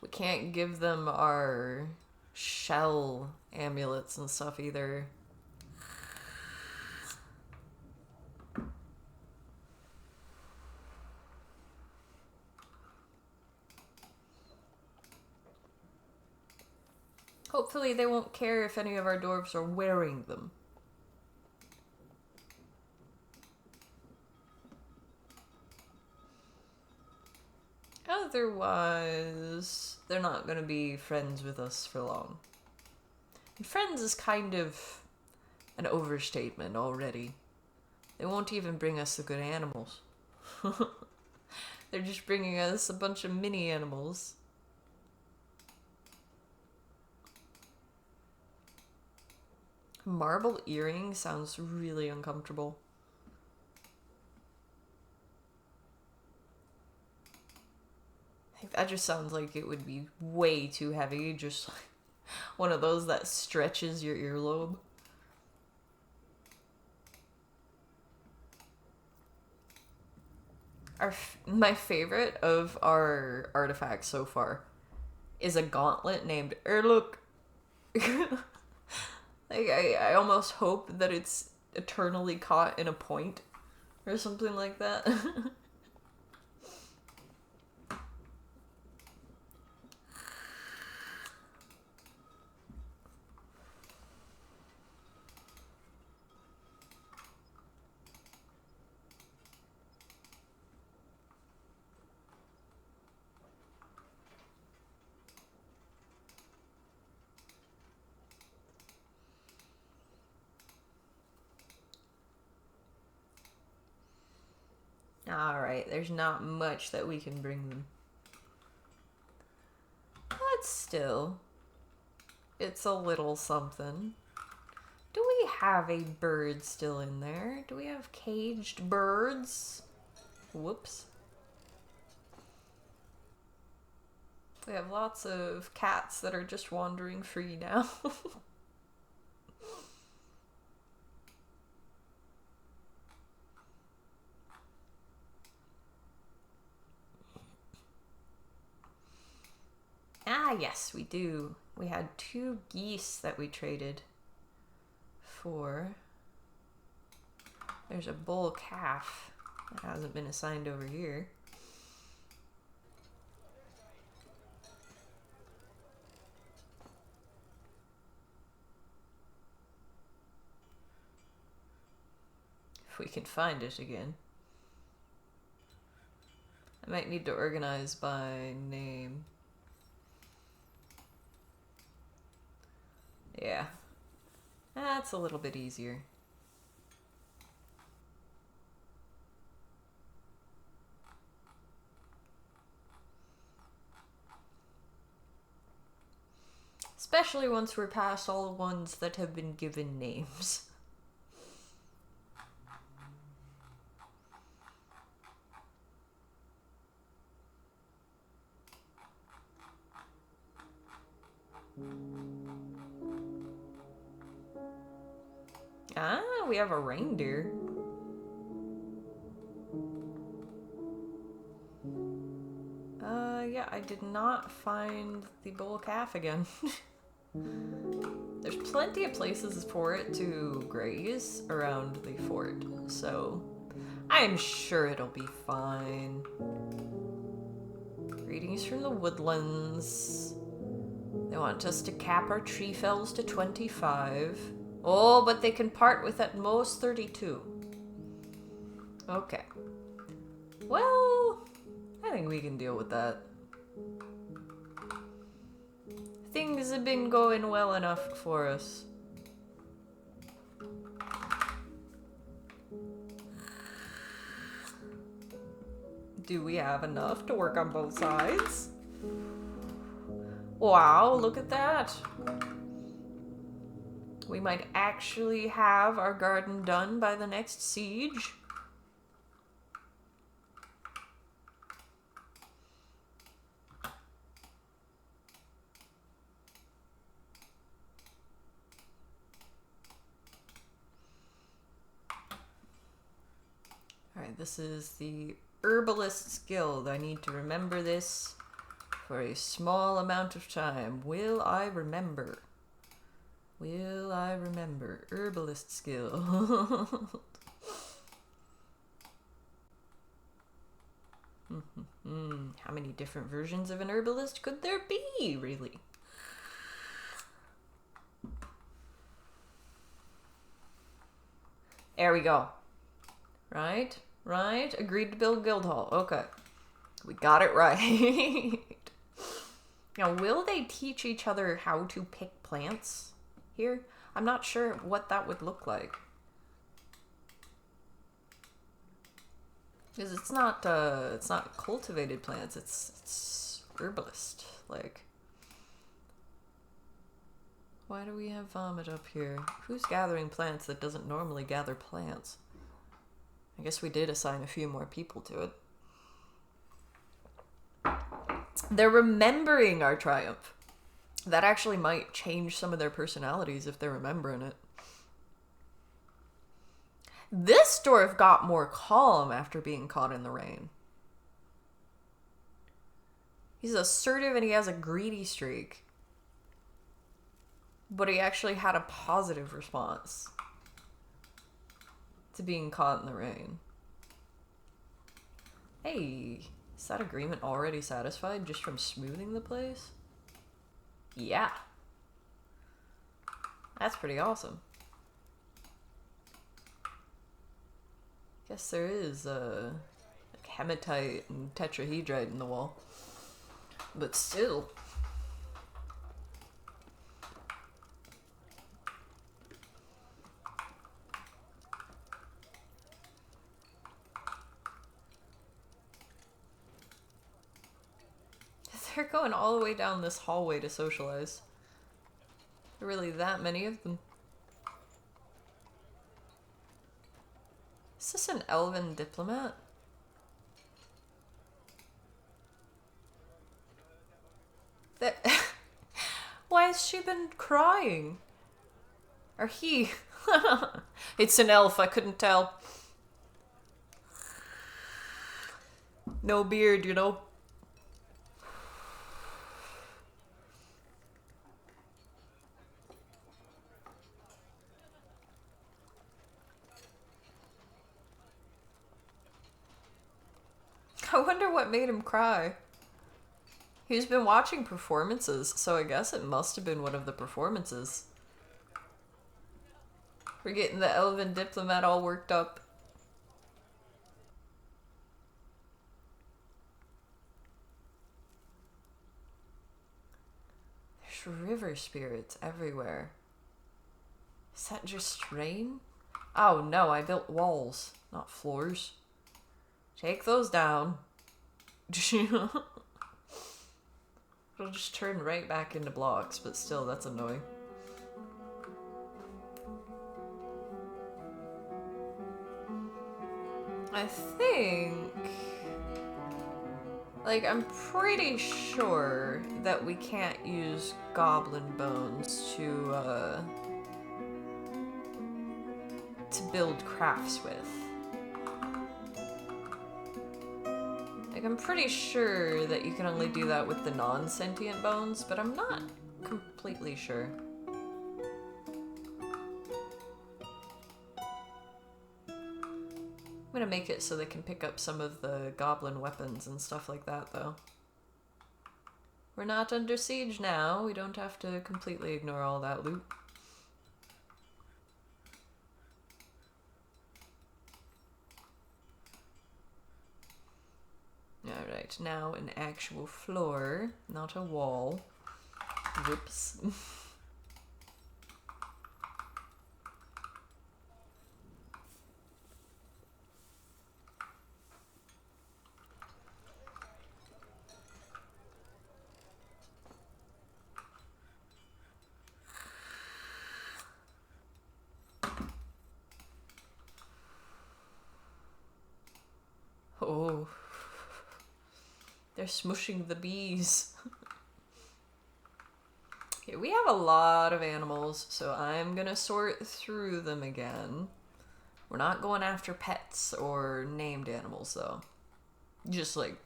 We can't give them our shell amulets and stuff either. Hopefully they won't care if any of our dwarves are wearing them. Otherwise, they're not going to be friends with us for long. And friends is kind of an overstatement already. They won't even bring us the good animals. They're just bringing us a bunch of mini animals. Marble earring sounds really uncomfortable. I think that just sounds like it would be way too heavy, just like one of those that stretches your earlobe. My favorite of our artifacts so far is a gauntlet named Erluk. Like, I almost hope that it's eternally caught in a point or something like that. Alright, there's not much that we can bring them. But still, it's a little something. Do we have a bird still in there? Do we have caged birds? Whoops. We have lots of cats that are just wandering free now. Ah, yes, we do. We had 2 geese that we traded for. There's a bull calf that hasn't been assigned over here. If we can find it again. I might need to organize by name. Yeah. That's a little bit easier. Especially once we're past all the ones that have been given names. Ah, we have a reindeer. Yeah, I did not find the bull calf again. There's plenty of places for it to graze around the fort, so I'm sure it'll be fine. Greetings from the woodlands. They want us to cap our tree fells to 25. Oh, but they can part with at most 32. Okay. Well, I think we can deal with that. Things have been going well enough for us. Do we have enough to work on both sides? Wow, look at that. We might actually have our garden done by the next siege. Alright, this is the Herbalist's Guild. I need to remember this for a small amount of time. Will I remember? Will I remember? Herbalist's Guild. How many different versions of an herbalist could there be, really? There we go. Right? Right? Agreed to build guild hall. Okay. We got it right. Now, will they teach each other how to pick plants here? I'm not sure what that would look like. Because it's not cultivated plants, it's herbalist. Like, why do we have vomit up here? Who's gathering plants that doesn't normally gather plants? I guess we did assign a few more people to it. They're remembering our triumph. That actually might change some of their personalities if they're remembering it. This dwarf got more calm after being caught in the rain. He's assertive and he has a greedy streak. But he actually had a positive response to being caught in the rain. Hey, is that agreement already satisfied just from smoothing the place? Yeah. That's pretty awesome. Guess there is like hematite and tetrahedrite in the wall. But still. They're going all the way down this hallway to socialize. There are really that many of them. Is this an elven diplomat? That why has she been crying? Or he? It's an elf, I couldn't tell. No beard, you know. I wonder what made him cry. He's been watching performances, so I guess it must have been one of the performances. We're getting the elven diplomat all worked up. There's river spirits everywhere. Is that just rain? Oh no, I built walls, not floors. Take those down. It'll just turn right back into blocks, but still, that's annoying. I think... like, I'm pretty sure that we can't use goblin bones to build crafts with. Like, I'm pretty sure that you can only do that with the non-sentient bones, but I'm not completely sure. I'm gonna make it so they can pick up some of the goblin weapons and stuff like that, though. We're not under siege now. We don't have to completely ignore all that loot. Alright, now an actual floor, not a wall. Whoops. Oh. They're smushing the bees. Okay, we have a lot of animals, so I'm gonna sort through them again. We're not going after pets or named animals, though. Just, like,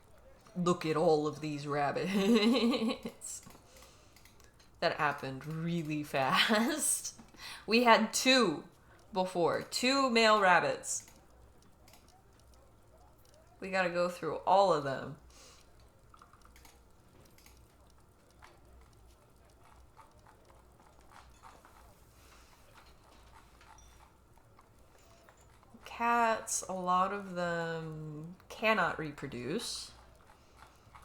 look at all of these rabbits. That happened really fast. We had 2 before. 2 male rabbits. We gotta go through all of them. Cats, a lot of them cannot reproduce.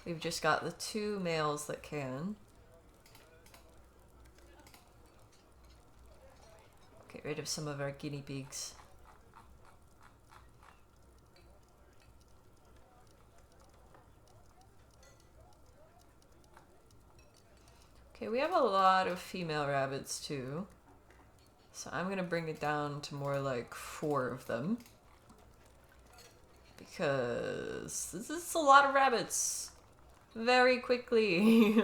We've just got the 2 males that can. Get rid of some of our guinea pigs. Okay, we have a lot of female rabbits too. So I'm gonna bring it down to more like 4 of them. Because this is a lot of rabbits. Very quickly.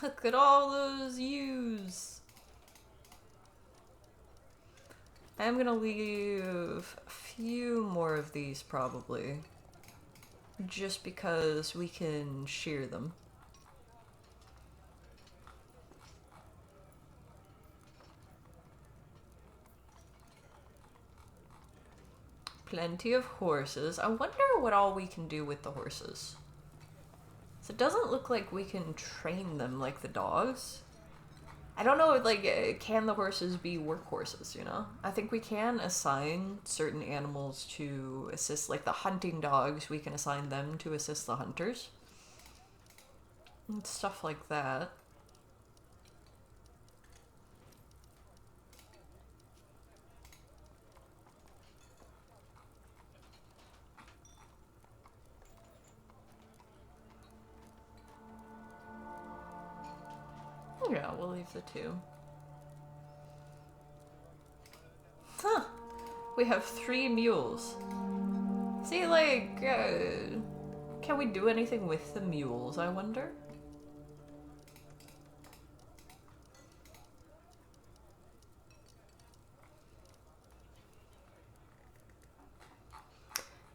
Look at all those ewes. I'm gonna leave a few more of these probably, just because we can shear them. Plenty of horses. I wonder what all we can do with the horses. So it doesn't look like we can train them like the dogs. I don't know, like, can the horses be workhorses, you know? I think we can assign certain animals to assist, like the hunting dogs, we can assign them to assist the hunters. And stuff like that. Yeah, we'll leave the 2. Huh. We have 3 mules. See, like, can we do anything with the mules, I wonder?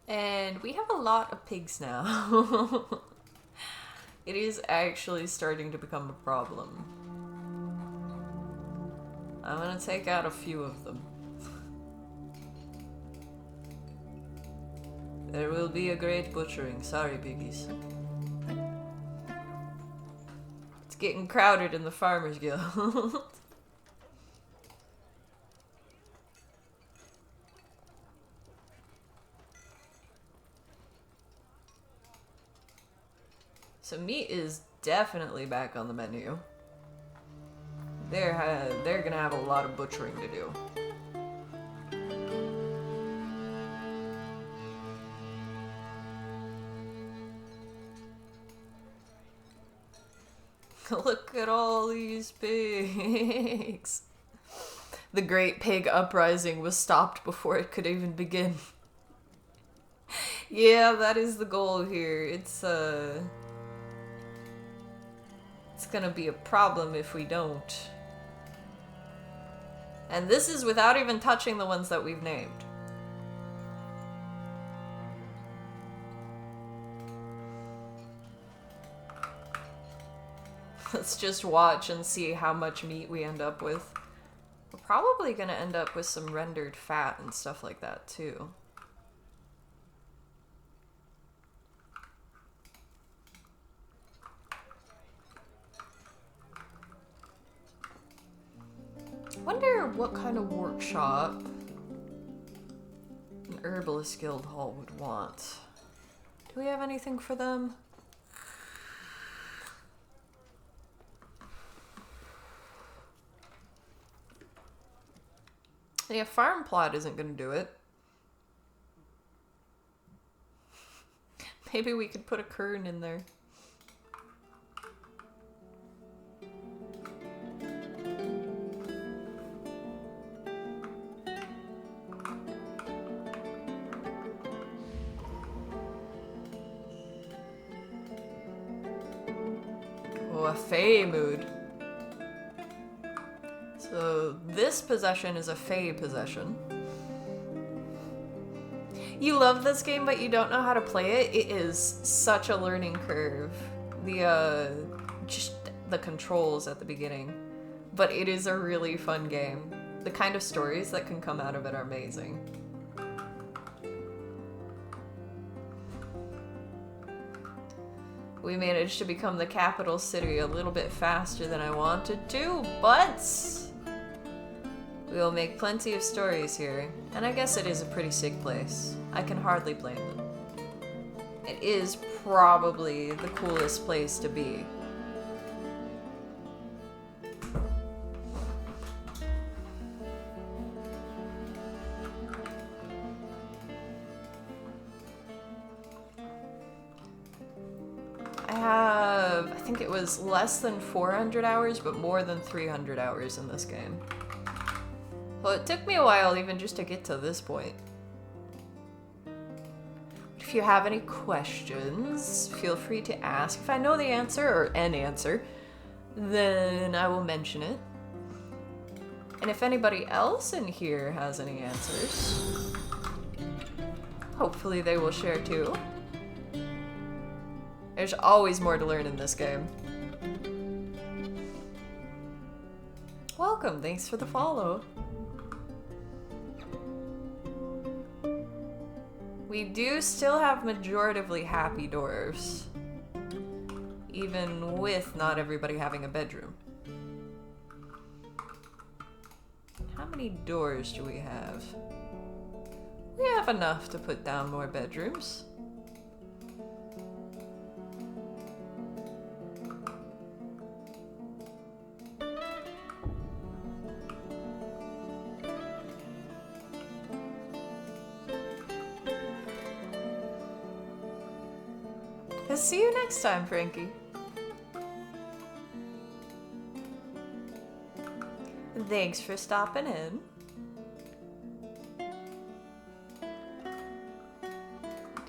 And we have a lot of pigs now. It is actually starting to become a problem. I'm gonna take out a few of them. There will be a great butchering. Sorry, piggies. It's getting crowded in the Farmers Guild. So meat is definitely back on the menu. They're gonna have a lot of butchering to do. Look at all these pigs. The Great Pig Uprising was stopped before it could even begin. Yeah, that is the goal here. It's gonna be a problem if we don't. And this is without even touching the ones that we've named. Let's just watch and see how much meat we end up with. We're probably gonna end up with some rendered fat and stuff like that too. Wonder what kind of workshop an herbalist guild hall would want. Do we have anything for them? Yeah, farm plot isn't gonna do it. Maybe we could put a kern in there. Oh, a Fey mood. So this possession is a Fey possession. You love this game, but you don't know how to play it? It is such a learning curve. Just the controls at the beginning. But it is a really fun game. The kind of stories that can come out of it are amazing. We managed to become the capital city a little bit faster than I wanted to, but we will make plenty of stories here. And I guess it is a pretty sick place. I can hardly blame them. It is probably the coolest place to be. I think it was less than 400 hours, but more than 300 hours in this game. Well, it took me a while even just to get to this point. If you have any questions, feel free to ask. If I know the answer, or an answer, then I will mention it. And if anybody else in here has any answers, hopefully they will share too. There's always more to learn in this game. Welcome, thanks for the follow. We do still have majoritively happy dwarves, even with not everybody having a bedroom. How many doors do we have? We have enough to put down more bedrooms. I'll see you next time, Frankie. Thanks for stopping in.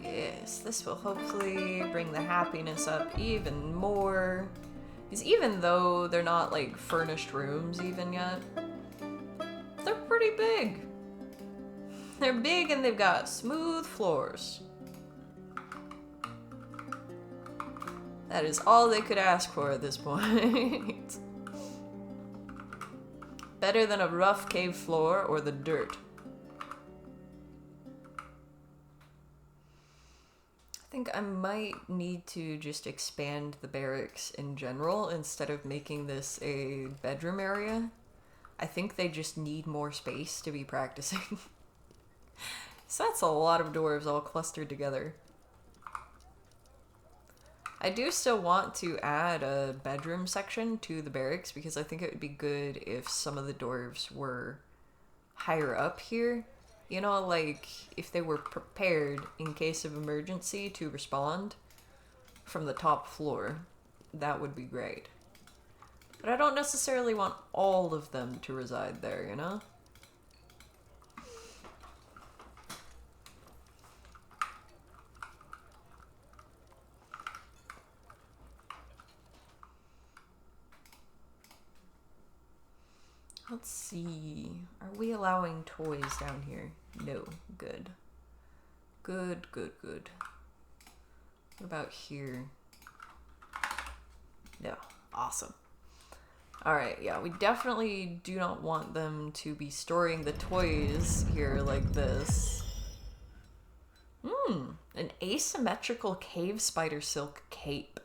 Yes, this will hopefully bring the happiness up even more. Because even though they're not like furnished rooms even yet, they're pretty big. They're big and they've got smooth floors. That is all they could ask for at this point. Better than a rough cave floor or the dirt. I think I might need to just expand the barracks in general instead of making this a bedroom area. I think they just need more space to be practicing. So that's a lot of dwarves all clustered together. I do still want to add a bedroom section to the barracks because I think it would be good if some of the dwarves were higher up here. You know, like if they were prepared in case of emergency to respond from the top floor. That would be great. But I don't necessarily want all of them to reside there, you know? Let's see. Are we allowing toys down here? No. Good. Good, good, good. What about here? No. Awesome. Alright, yeah, we definitely do not want them to be storing the toys here like this. An asymmetrical cave spider silk cape.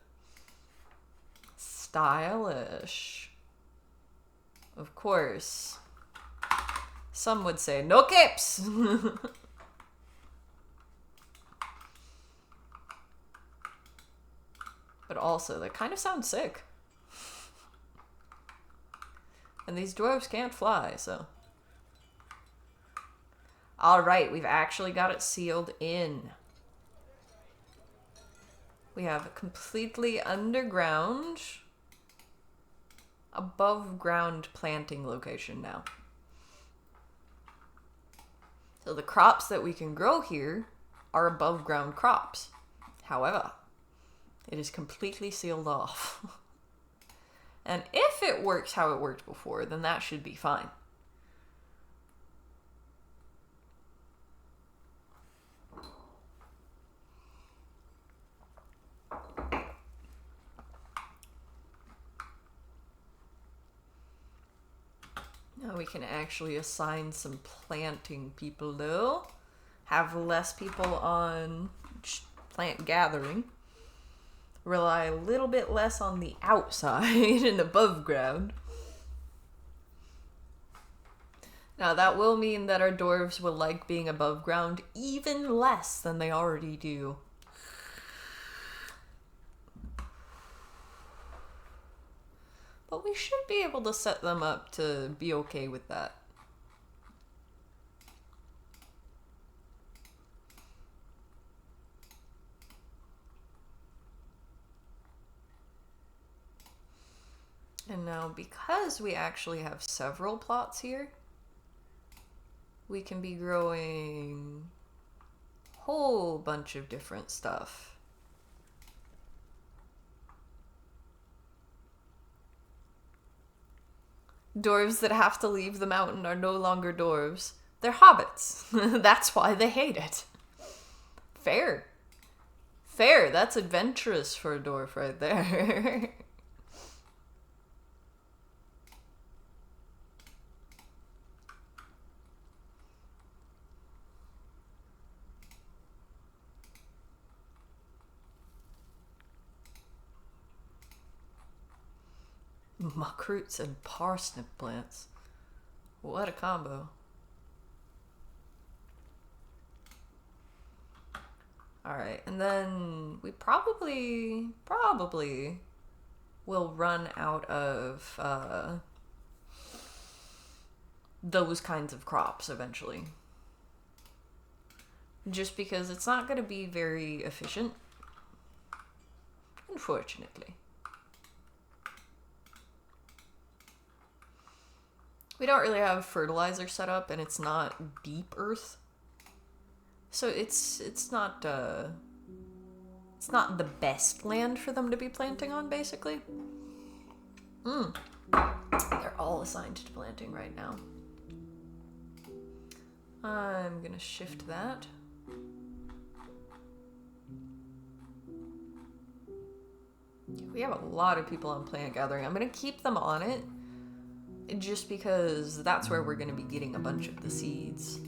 Stylish. Of course. Some would say, no capes! But also, that kind of sounds sick. And these dwarves can't fly, so. Alright, we've actually got it sealed in. We have a completely underground, above ground planting location now. So the crops that we can grow here are above ground crops. However, it is completely sealed off. And if it works how it worked before, then that should be fine. Now we can actually assign some planting people though. Have less people on plant gathering. Rely a little bit less on the outside and above ground. Now that will mean that our dwarves will like being above ground even less than they already do. But we should be able to set them up to be okay with that. And now, because we actually have several plots here, we can be growing a whole bunch of different stuff. Dwarves that have to leave the mountain are no longer dwarves. They're hobbits. That's why they hate it. Fair. Fair. That's adventurous for a dwarf right there. Muckroots and parsnip plants. What a combo. Alright, and then we probably will run out of those kinds of crops eventually. Just because it's not going to be very efficient. Unfortunately. We don't really have fertilizer set up, and it's not deep earth. So it's not the best land for them to be planting on, basically. They're all assigned to planting right now. I'm gonna shift that. We have a lot of people on plant gathering. I'm gonna keep them on it, just because that's where we're gonna be getting a bunch of the seeds.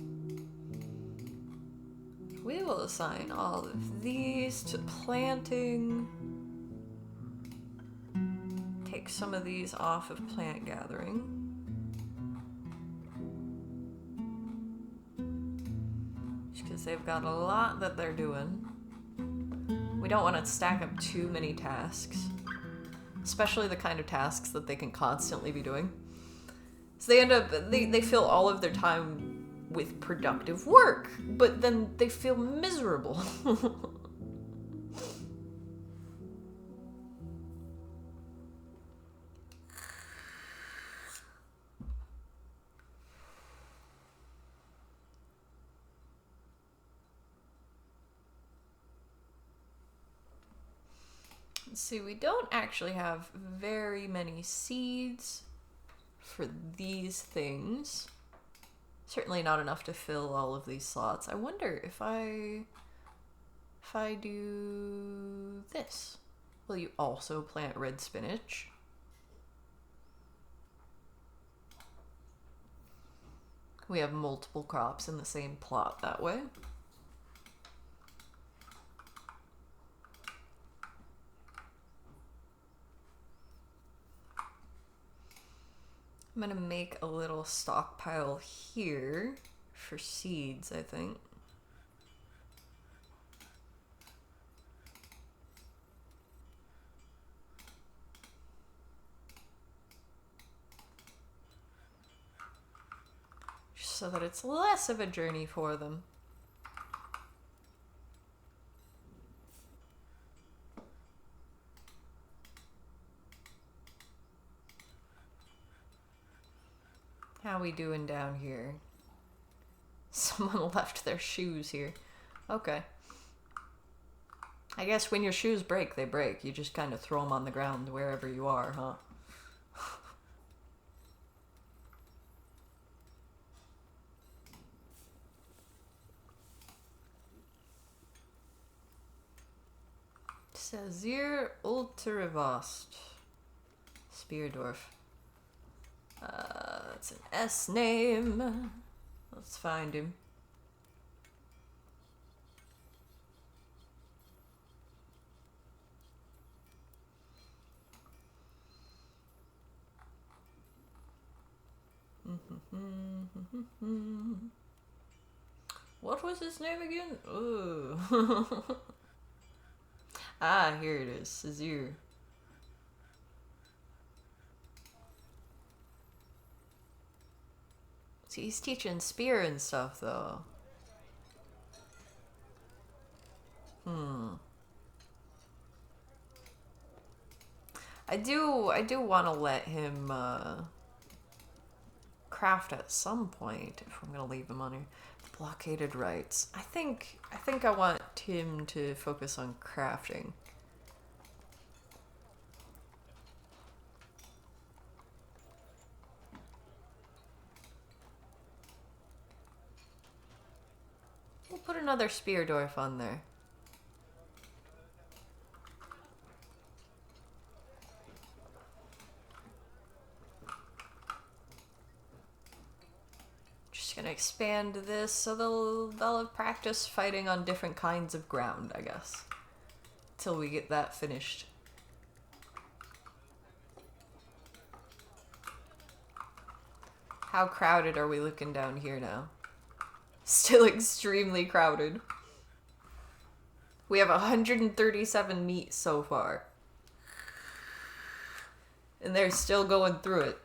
We will assign all of these to planting. Take some of these off of plant gathering. Just because they've got a lot that they're doing. We don't want to stack up too many tasks. Especially the kind of tasks that they can constantly be doing. So they end up, they fill all of their time with productive work, but then they feel miserable. Let's see, we don't actually have very many seeds for these things. Certainly not enough to fill all of these slots. I wonder if I do this. Will you also plant red spinach? We have multiple crops in the same plot that way. I'm gonna make a little stockpile here for seeds, I think. Just so that it's less of a journey for them. How we doing down here? Someone left their shoes here. Okay. I guess when your shoes break, they break. You just kind of throw them on the ground wherever you are, huh? Sazir Ulterivost. Speardorf. That's an S name. Let's find him. What was his name again? Oh. Ah, here it is. Sazir. See, he's teaching spear and stuff, though. I do want to let him craft at some point if I'm gonna leave him on here. Blockaded rights. I think I want him to focus on crafting. another spear dwarf on there. Just gonna expand this so they'll have practice fighting on different kinds of ground, I guess. Till we get that finished. How crowded are we looking down here now? Still extremely crowded. We have 137 meat so far. And they're still going through it.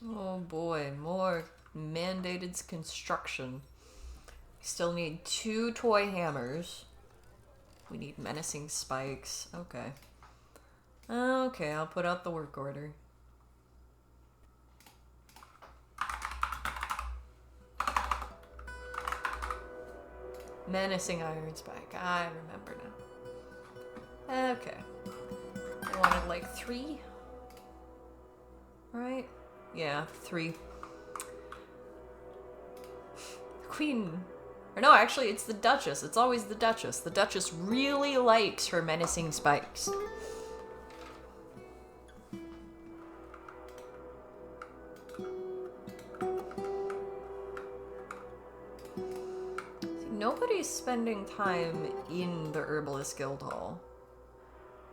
Oh boy, more mandated construction. We still need 2 toy hammers. We need menacing spikes. Okay. Okay, I'll put out the work order. Menacing iron spike. I remember now. Okay. I wanted like 3. Right? Yeah, 3. Queen. Or no, actually, it's the Duchess. It's always the Duchess. The Duchess really likes her menacing spikes. See, nobody's spending time in the Herbalist Guild Hall.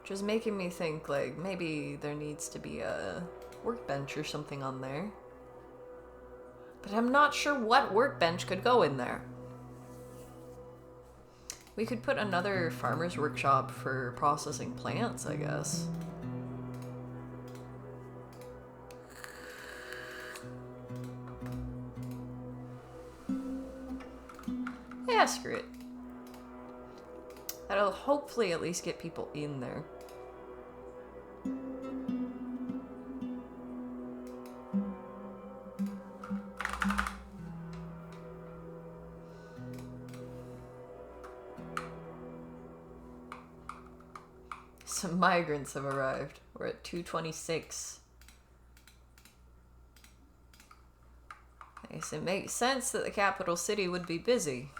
Which is making me think, like, maybe there needs to be a workbench or something on there. But I'm not sure what workbench could go in there. We could put another farmer's workshop for processing plants, I guess. Yeah, screw it. That'll hopefully at least get people in there. Some migrants have arrived. We're at 226. I guess it makes sense that the capital city would be busy.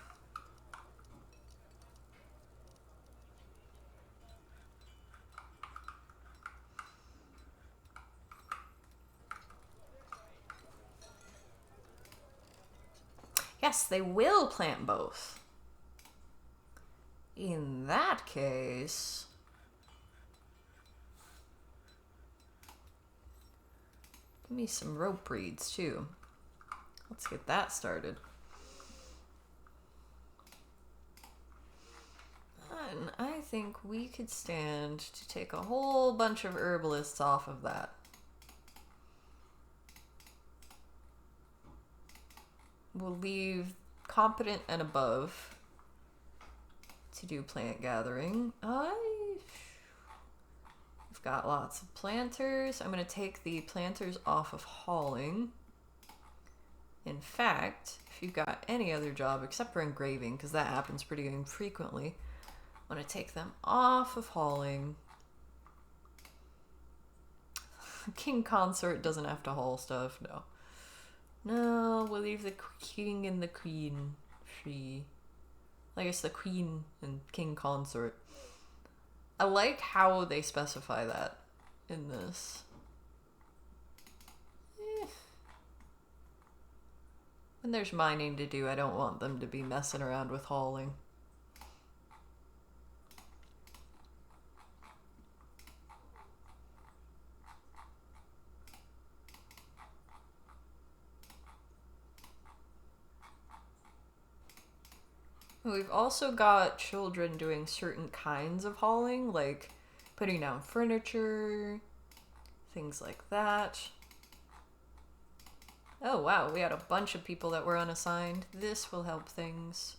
Yes, they will plant both. In that case... Give me some rope breeds, too. Let's get that started. And I think we could stand to take a whole bunch of herbalists off of that. We'll leave competent and above to do plant gathering. We've got lots of planters. I'm going to take the planters off of hauling. In fact, if you've got any other job except for engraving, because that happens pretty infrequently, I'm going to take them off of hauling. King Consort doesn't have to haul stuff, no. No, we'll leave the king and the queen free. I guess the queen and king consort. I like how they specify that in this. When there's mining to do, I don't want them to be messing around with hauling. We've also got children doing certain kinds of hauling, like putting down furniture, things like that. Oh wow, we had a bunch of people that were unassigned. This will help things.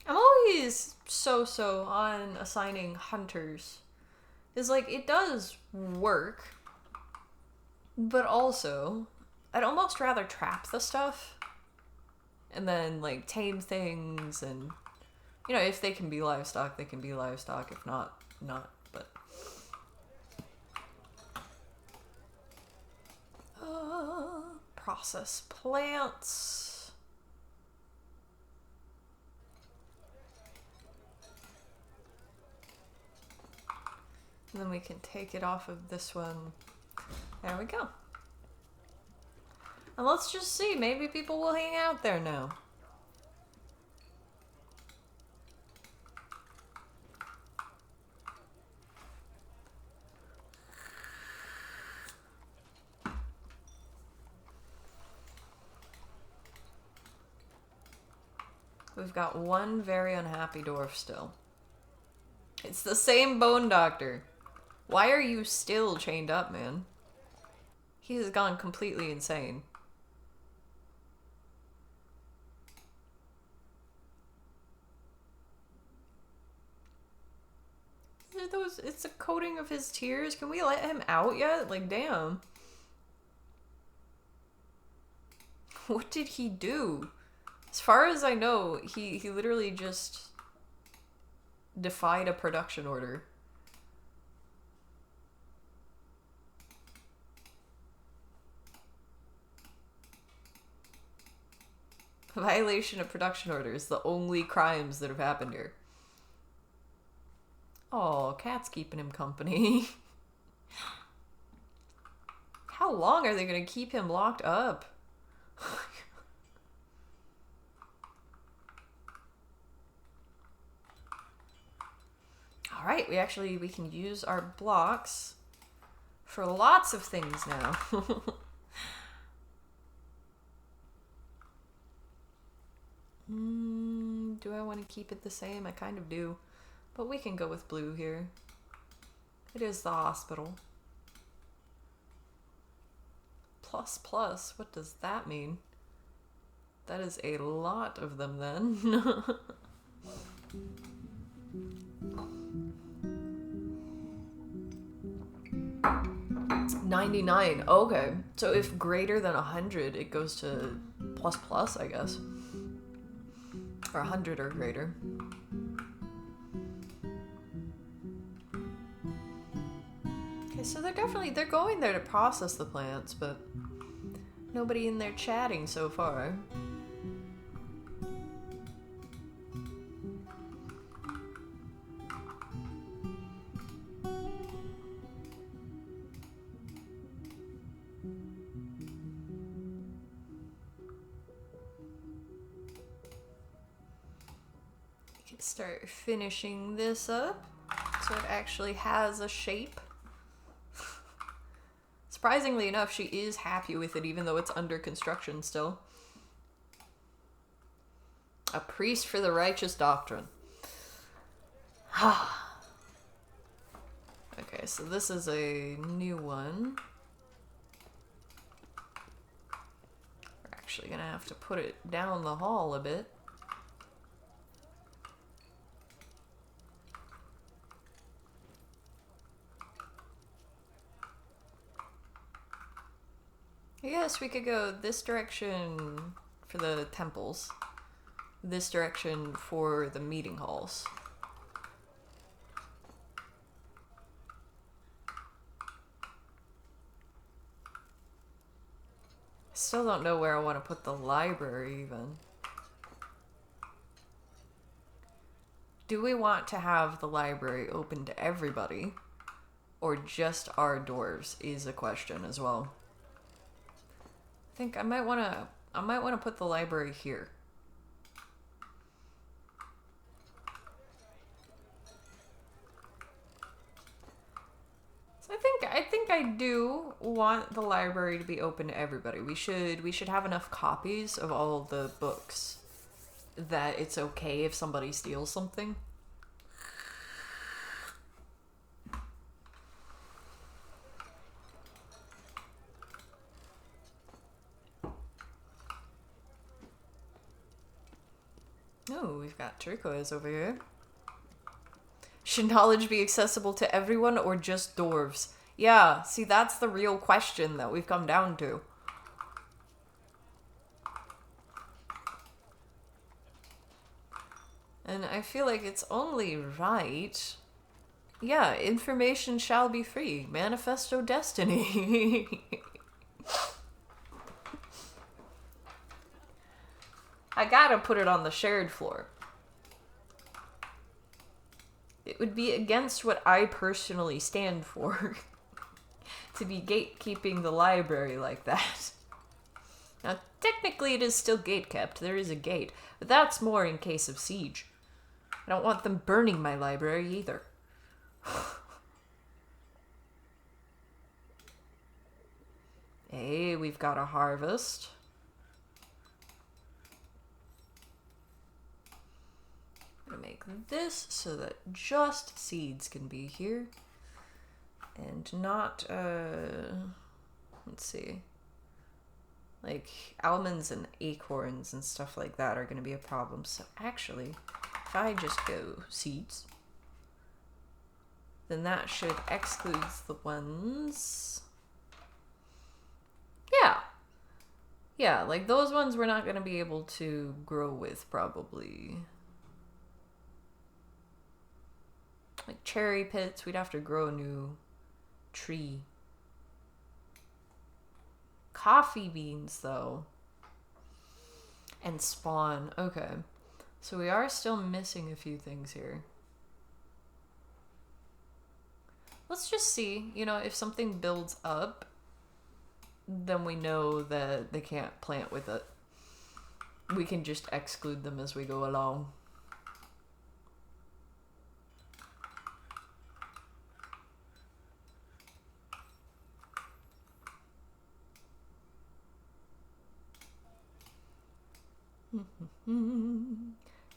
I'm always so on assigning hunters. It's like, it does work. But also, I'd almost rather trap the stuff and then like tame things, and you know, if they can be livestock, they can be livestock. If not, not. But process plants. And then we can take it off of this one. There we go. And let's just see, maybe people will hang out there now. We've got one very unhappy dwarf still. It's the same bone doctor. Why are you still chained up, man? He has gone completely insane. Are those, it's a coating of his tears. Can we let him out yet? Like, damn. What did he do? As far as I know, he literally just defied a production order. Violation of production orders, the only crimes that have happened here. Oh, cat's keeping him company. How long are they gonna keep him locked up? Alright, we can use our blocks for lots of things now. Do I want to keep it the same? I kind of do. But we can go with blue here. It is the hospital. Plus plus, what does that mean? That is a lot of them then. 99. Okay. So if greater than 100, it goes to plus plus, I guess. Or 100 or greater. Okay, so they're going there to process the plants, but nobody in there chatting so far. Start finishing this up so it actually has a shape. Surprisingly enough, she is happy with it even though it's under construction still. A priest for the righteous doctrine. Okay, so this is a new one. We're actually gonna have to put it down the hall a bit. Yes, we could go this direction for the temples, this direction for the meeting halls. Still don't know where I want to put the library even. Do we want to have the library open to everybody or just our dwarves is a question as well. I think I might want to put the library here. So I think I do want the library to be open to everybody. We should have enough copies of all of the books that it's okay if somebody steals something. Oh, we've got turquoise over here. Should knowledge be accessible to everyone or just dwarves? Yeah, see, that's the real question that we've come down to. And I feel like it's only right. Yeah, information shall be free. Manifesto destiny. I gotta put it on the shared floor. It would be against what I personally stand for to be gatekeeping the library like that. Now, technically it is still gate-kept. There is a gate. But that's more in case of siege. I don't want them burning my library either. Hey, we've got a harvest. I'm gonna make this so that just seeds can be here. And not, let's see. Like, almonds and acorns and stuff like that are gonna be a problem. So actually, if I just go seeds, then that should exclude the ones... Yeah. Yeah, like those ones we're not going to be able to grow with, probably. Like cherry pits, we'd have to grow a new tree. Coffee beans, though. And spawn. Okay. So we are still missing a few things here. Let's just see, you know, if something builds up, then we know that they can't plant with it. We can just exclude them as we go along.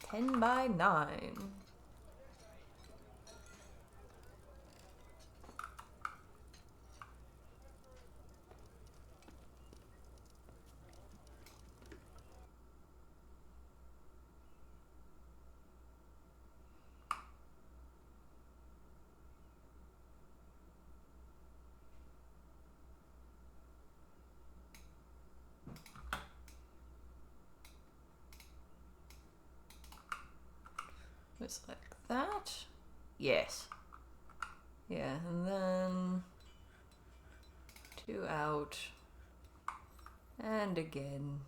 Ten by 9. It's like that. Yes. Yeah, and then 2 out. And again.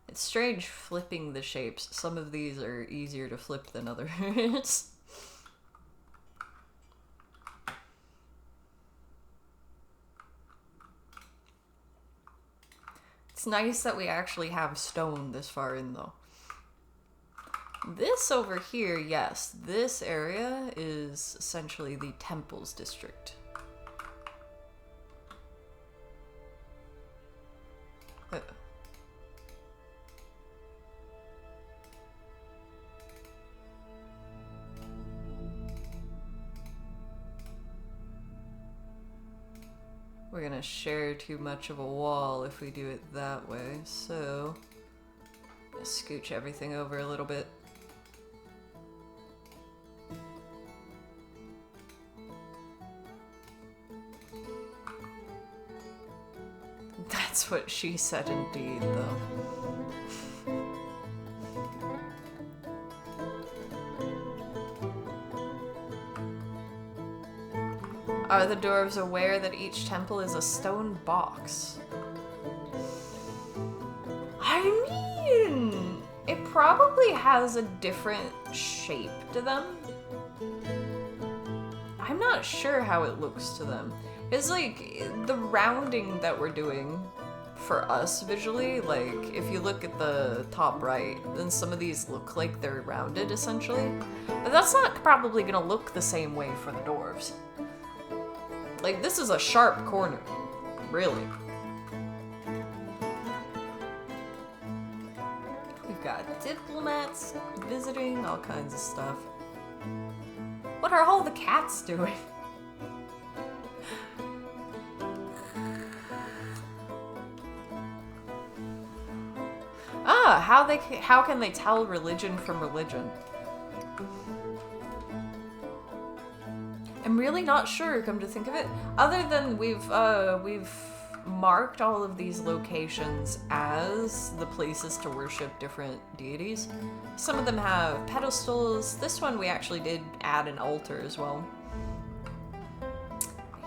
It's strange flipping the shapes. Some of these are easier to flip than others. It's nice that we actually have stone this far in, though. This over here, yes, this area is essentially the temples district. We're gonna share too much of a wall if we do it that way, so let's scooch everything over a little bit. That's what she said indeed, though. Are the dwarves aware that each temple is a stone box? I mean, it probably has a different shape to them. I'm not sure how it looks to them. It's like the rounding that we're doing for us visually, like if you look at the top right, then some of these look like they're rounded essentially. But that's not probably gonna look the same way for the dwarves. Like, this is a sharp corner. Really. We've got diplomats visiting, all kinds of stuff. What are all the cats doing? Ah, how can they tell religion from religion? I'm really not sure, come to think of it. Other than we've marked all of these locations as the places to worship different deities. Some of them have pedestals. This one we actually did add an altar as well.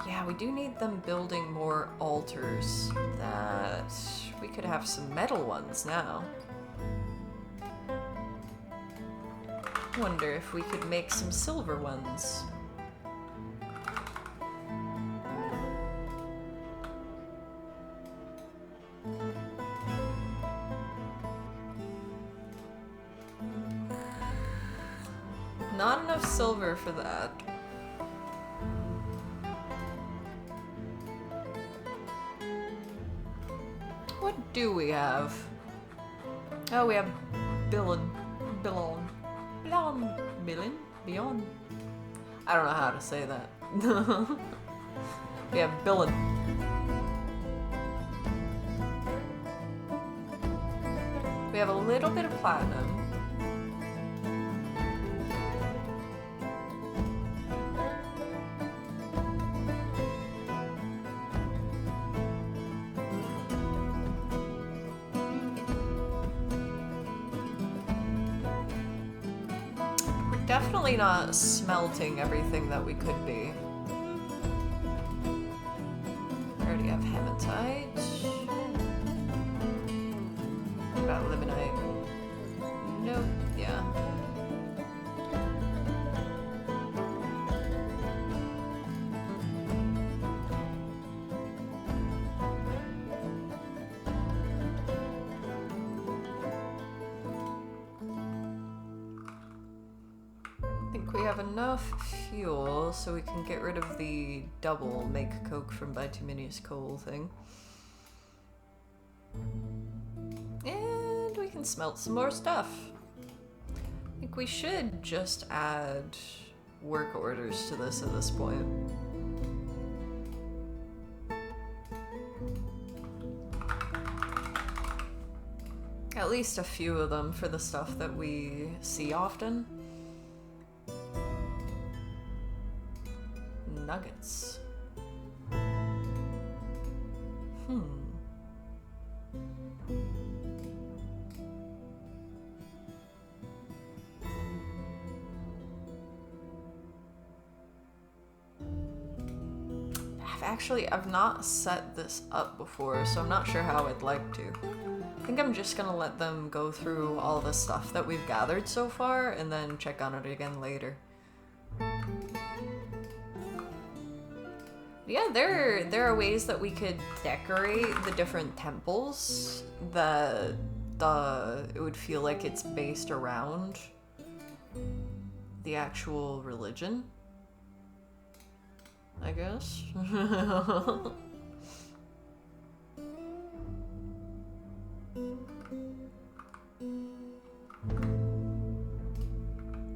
Yeah, we do need them building more altars. That we could have some metal ones now. Wonder if we could make some silver ones. Not enough silver for that. What do we have? Oh, we have Billon. I don't know how to say that. We have Billon. We have a little bit of platinum. Definitely not smelting everything that we could be. We already have hematite. What about limonite? Nope. Yeah. We have enough fuel so we can get rid of the double make coke from bituminous coal thing. And we can smelt some more stuff. I think we should just add work orders to this at this point. At least a few of them for the stuff that we see often. Nuggets. I've not set this up before, so I'm not sure how I'd like to. I think I'm just gonna let them go through all the stuff that we've gathered so far and then check on it again later. Yeah, there are ways that we could decorate the different temples that it would feel like it's based around the actual religion, I guess.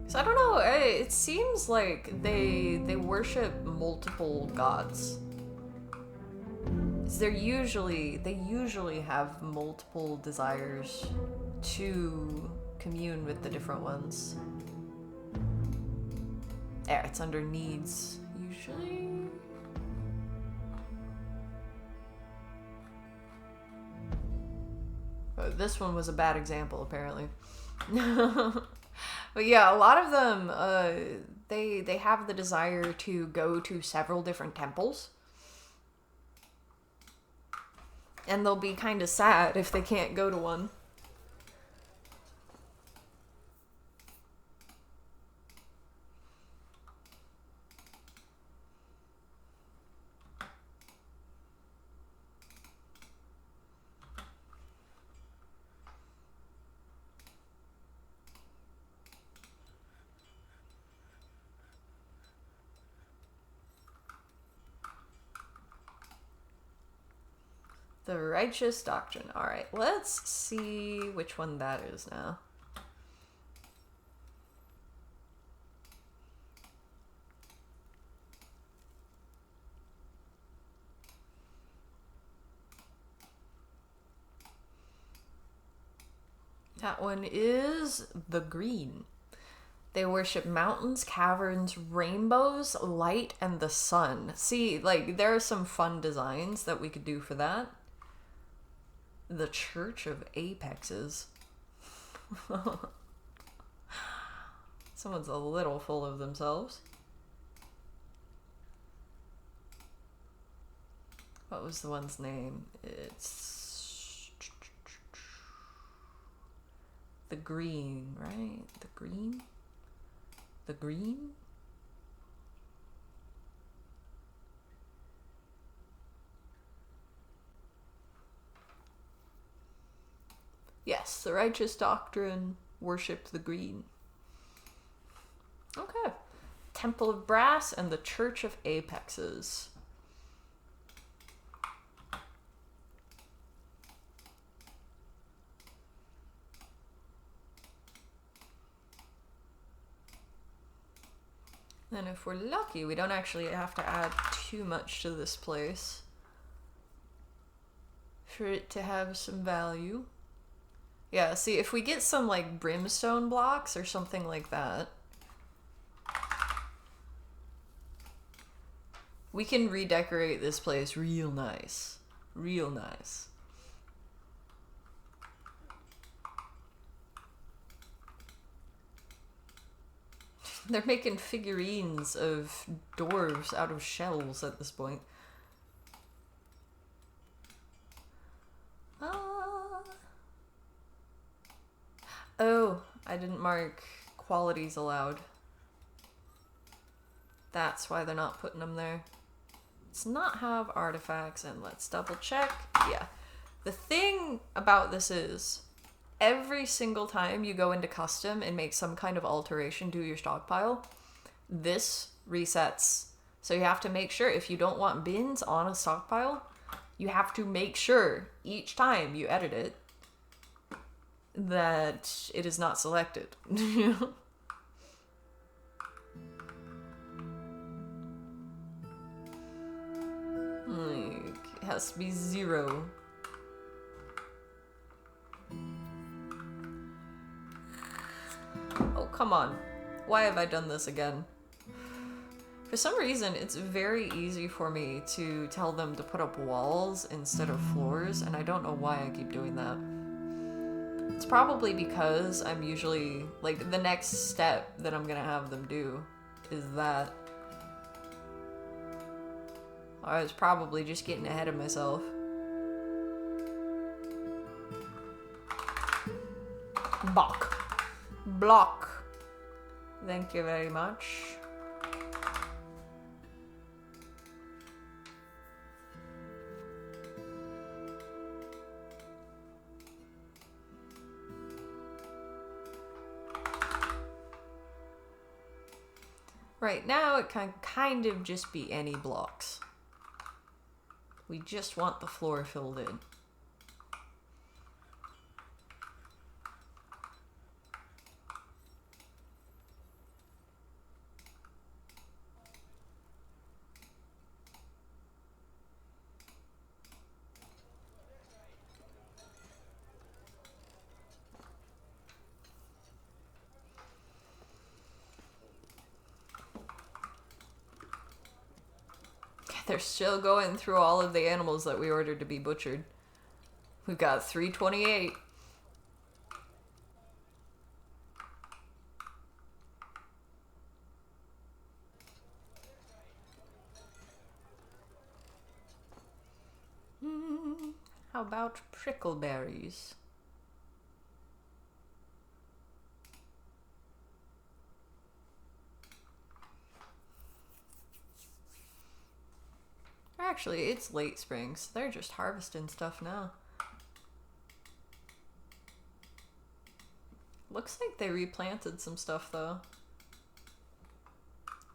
So I don't know, it seems like they worship multiple gods. They usually have multiple desires to commune with the different ones. There, it's under needs, usually. Oh, this one was a bad example, apparently. But yeah, a lot of them, they have the desire to go to several different temples. And they'll be kind of sad if they can't go to one. The righteous doctrine. Alright, let's see which one that is now. That one is the green. They worship mountains, caverns, rainbows, light, and the sun. See, like, there are some fun designs that we could do for that. The Church of Apexes. Someone's a little full of themselves. What was the one's name? It's the Green, right? The Green? The Green? Yes, the Righteous Doctrine worship the Green. Okay. Temple of Brass and the Church of Apexes. And if we're lucky, we don't actually have to add too much to this place for it to have some value. Yeah, see, if we get some, like, brimstone blocks or something like that, we can redecorate this place real nice. Real nice. They're making figurines of dwarves out of shells at this point. Oh, I didn't mark qualities allowed. That's why they're not putting them there. Let's not have artifacts, and let's double check. Yeah. The thing about this is, every single time you go into custom and make some kind of alteration to your stockpile, this resets. So you have to make sure, if you don't want bins on a stockpile, you have to make sure each time you edit it that it is not selected. Like, it has to be 0. Oh, come on. Why have I done this again? For some reason, it's very easy for me to tell them to put up walls instead of floors, and I don't know why I keep doing that. It's probably because I'm usually, like, the next step that I'm gonna have them do is that. I was probably just getting ahead of myself. Block. Thank you very much. Right now, it can kind of just be any blocks. We just want the floor filled in. They're still going through all of the animals that we ordered to be butchered. We've got 328. How about prickleberries? Actually, it's late spring, so they're just harvesting stuff now. Looks like they replanted some stuff, though.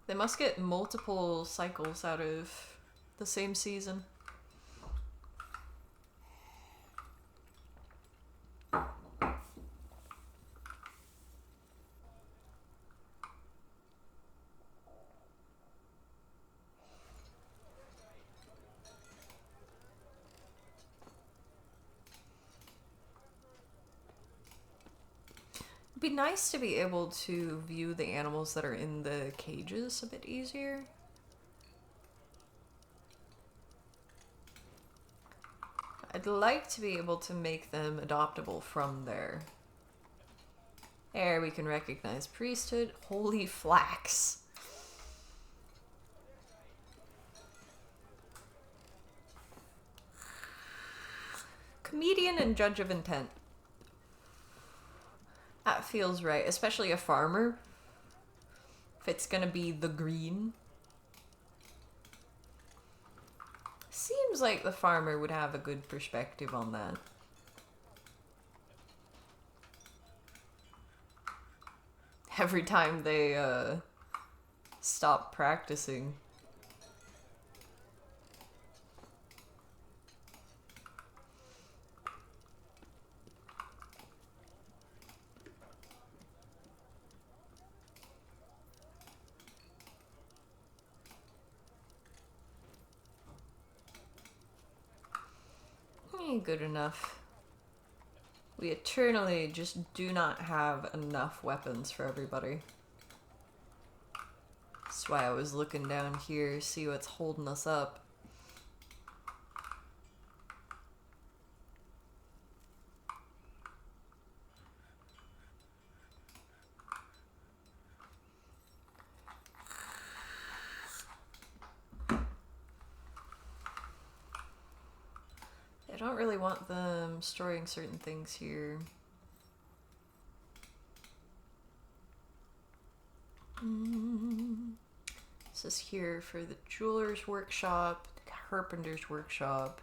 They must get multiple cycles out of the same season. It'd be nice to be able to view the animals that are in the cages a bit easier. I'd like to be able to make them adoptable from there. There, we can recognize priesthood. Holy flax. Comedian and judge of intent. That feels right, especially a farmer. If it's gonna be the green. Seems like the farmer would have a good perspective on that. Every time they stop practicing. Good enough. We eternally just do not have enough weapons for everybody. That's why I was looking down here, see what's holding us up. I don't really want them storing certain things here. This is here for the jeweler's workshop, the carpenter's workshop,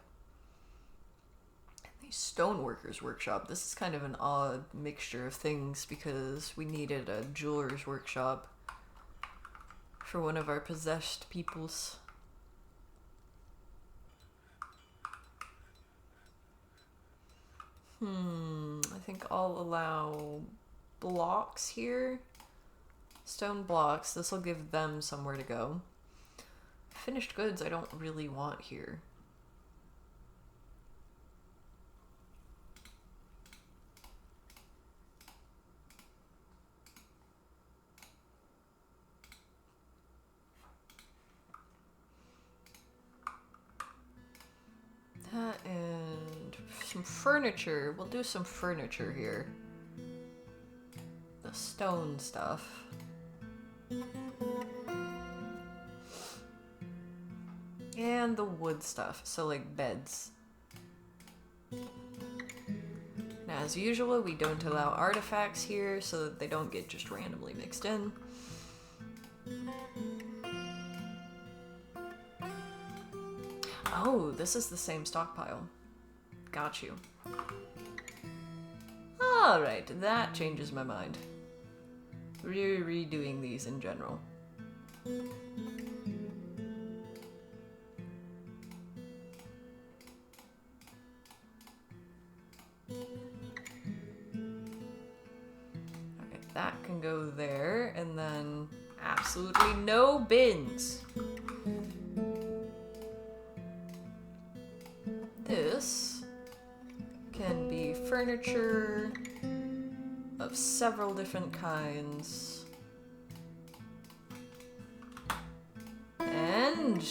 and the stoneworker's workshop. This is kind of an odd mixture of things because we needed a jeweler's workshop for one of our possessed peoples. I think I'll allow blocks here. Stone blocks. This will give them somewhere to go. Finished goods I don't really want here. That and some furniture. We'll do some furniture here. The stone stuff. And the wood stuff, so like beds. Now, as usual, we don't allow artifacts here so that they don't get just randomly mixed in. Oh, this is the same stockpile. Got you. Alright, that changes my mind. We're redoing these in general. Okay, that can go there, and then absolutely no bins. This can be furniture of several different kinds. And,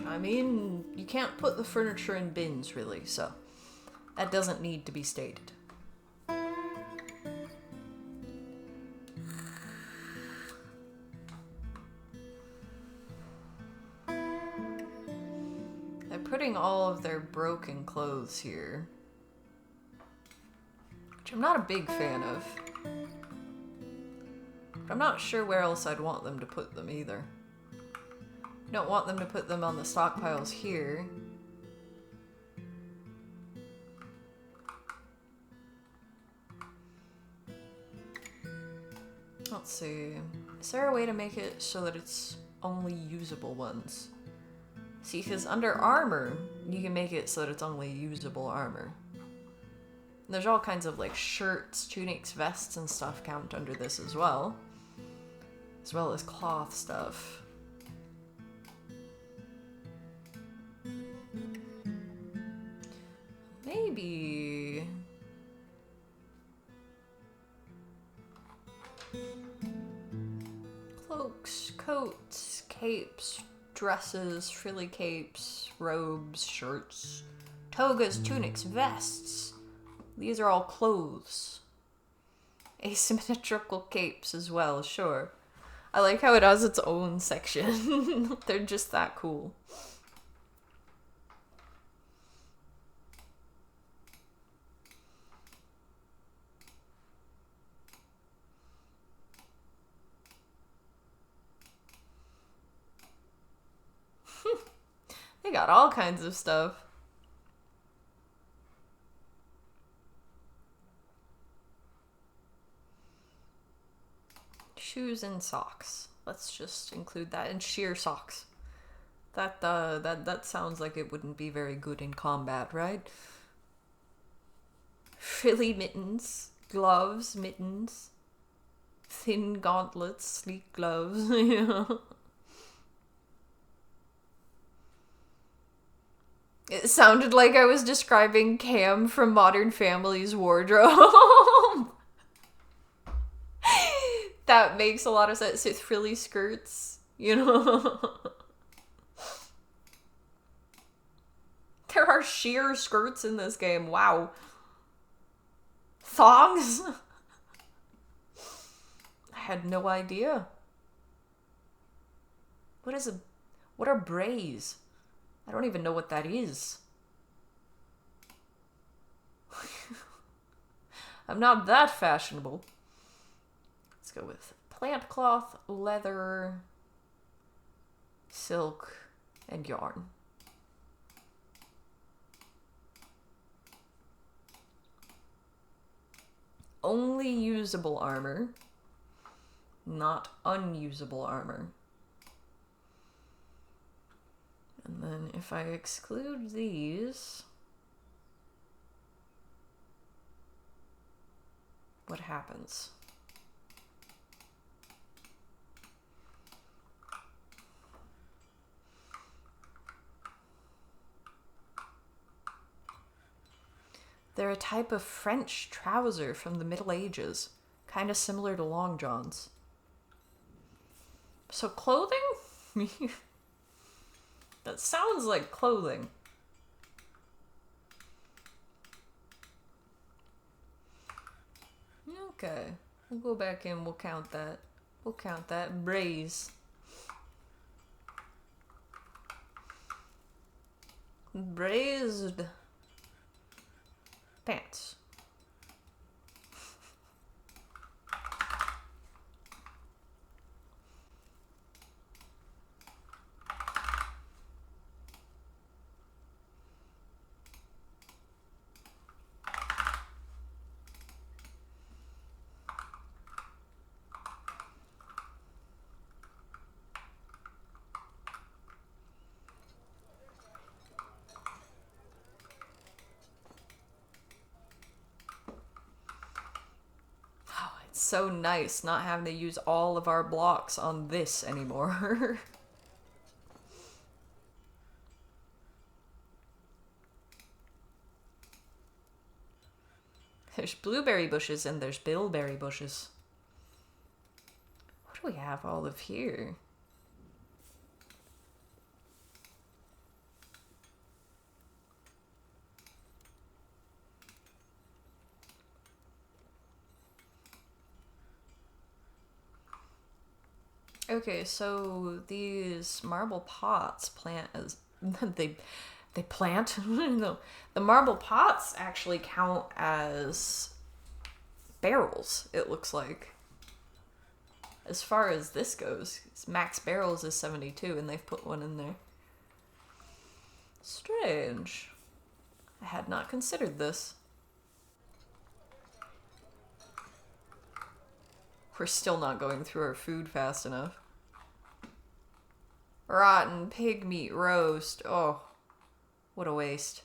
I mean, you can't put the furniture in bins, really, so that doesn't need to be stated. They're putting all of their broken clothes here, which I'm not a big fan of. But I'm not sure where else I'd want them to put them either. I don't want them to put them on the stockpiles here. Let's see. Is there a way to make it so that it's only usable ones? See, because under armor, you can make it so that it's only usable armor. And there's all kinds of like shirts, tunics, vests, and stuff count under this as well as cloth stuff. Maybe coats, capes, dresses, frilly capes, robes, shirts, togas, tunics, vests. These are all clothes. Asymmetrical capes as well, sure. I like how it has its own section. They're just that cool. They got all kinds of stuff. Shoes and socks. Let's just include that. And sheer socks. That sounds like it wouldn't be very good in combat, right? Frilly mittens, gloves, mittens, thin gauntlets, sleek gloves. It sounded like I was describing Cam from Modern Family's wardrobe. That makes a lot of sense. With frilly skirts, you know? There are sheer skirts in this game. Wow. Thongs? I had no idea. What are brays? I don't even know what that is. I'm not that fashionable. Let's go with plant cloth, leather, silk, and yarn. Only usable armor, not unusable armor. And then if I exclude these, what happens? They're a type of French trouser from the Middle Ages, kind of similar to long johns. So clothing? That sounds like clothing. Okay, we'll go back in, we'll count that. We'll count that. Braise. Braised pants. So nice not having to use all of our blocks on this anymore. There's blueberry bushes and there's bilberry bushes. What do we have all of here? Okay, so these marble pots plant as they plant. No, the marble pots actually count as barrels. It looks like. As far as this goes, max barrels is 72, and they've put one in there. Strange. I had not considered this. We're still not going through our food fast enough. Rotten pig meat roast. Oh, what a waste.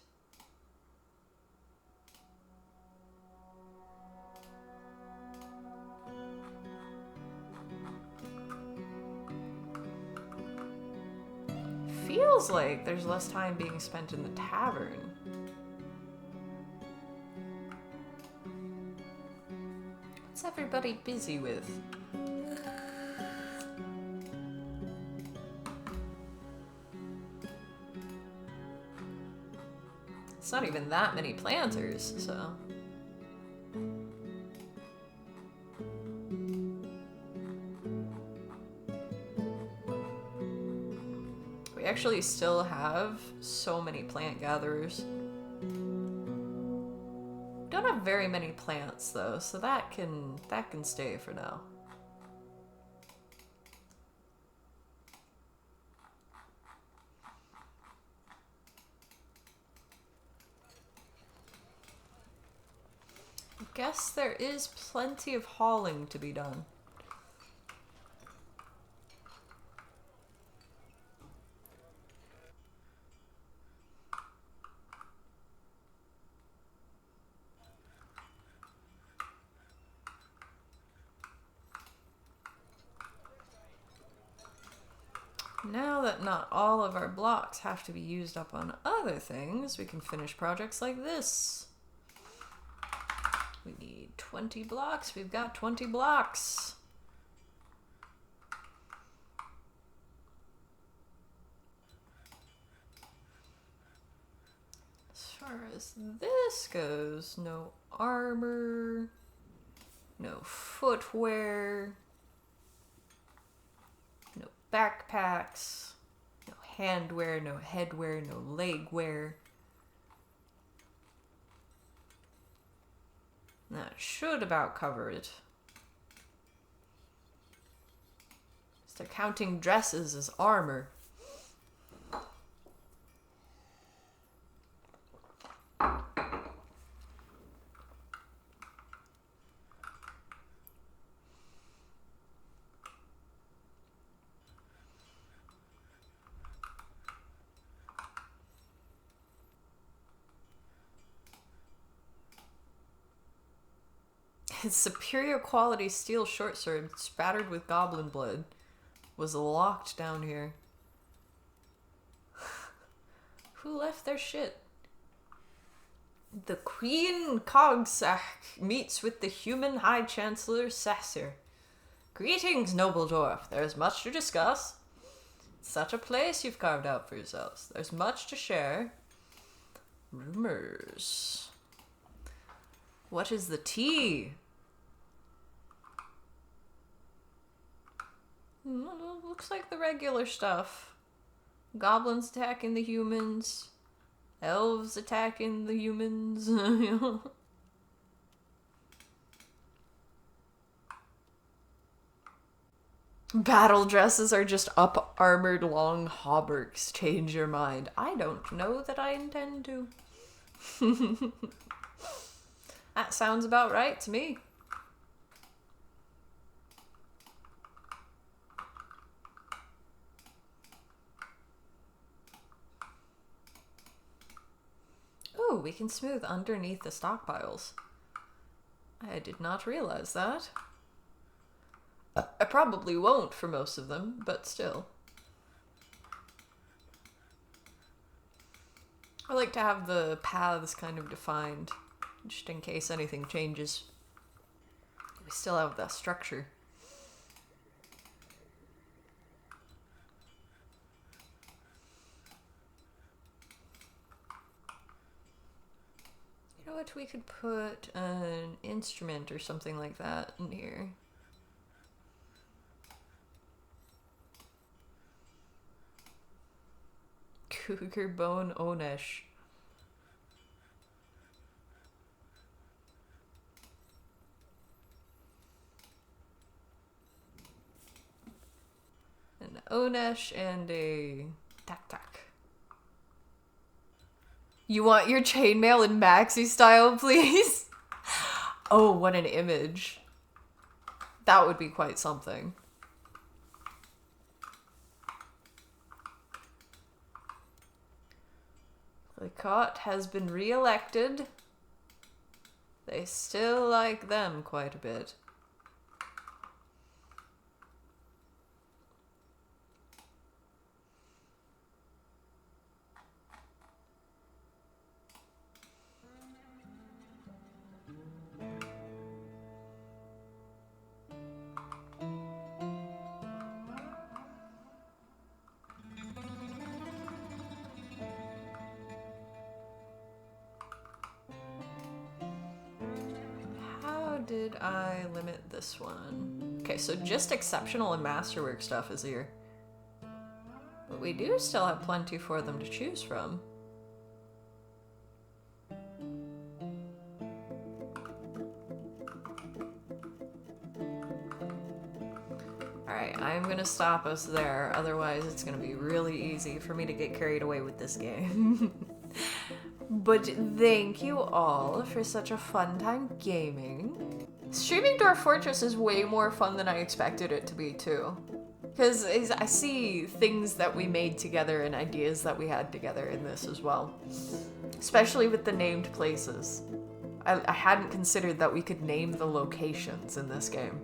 Feels like there's less time being spent in the tavern. What's everybody busy with? It's not even that many planters, so... We actually still have so many plant gatherers. Don't have very many plants though, so that can stay for now. I guess there is plenty of hauling to be done. Now that not all of our blocks have to be used up on other things, we can finish projects like this. We need 20 blocks. We've got 20 blocks. As far as this goes, no armor, no footwear, no backpacks, no handwear, no headwear, no legwear. That should about cover it. They're counting dresses as armor. His superior quality steel short sword, spattered with goblin blood, was locked down here. Who left their shit? The Queen Cogsach meets with the human High Chancellor Sasser. Greetings, noble dwarf. There's much to discuss. Such a place you've carved out for yourselves. There's much to share. Rumors. What is the tea? Looks like the regular stuff. Goblins attacking the humans. Elves attacking the humans. Battle dresses are just up-armored long hauberks. Change your mind. I don't know that I intend to. That sounds about right to me. Ooh, we can smooth underneath the stockpiles. I did not realize that. I probably won't for most of them, but still. I like to have the paths kind of defined, just in case anything changes. We still have that structure. You know what? We could put an instrument or something like that in here. Cougar Bone Onesh. An Onesh and a Tak-Tak. You want your chainmail in maxi style, please? Oh, what an image. That would be quite something. The cot has been re-elected. They still like them quite a bit. did I limit this one? Okay, so just exceptional and masterwork stuff is here. But we do still have plenty for them to choose from. Alright, I'm gonna stop us there, otherwise it's gonna be really easy for me to get carried away with this game. But thank you all for such a fun time gaming. Streaming Dwarf Fortress is way more fun than I expected it to be, too. Because I see things that we made together and ideas that we had together in this as well. Especially with the named places. I hadn't considered that we could name the locations in this game.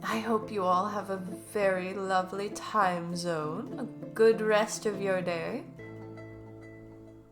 I hope you all have a very lovely time zone, a good rest of your day,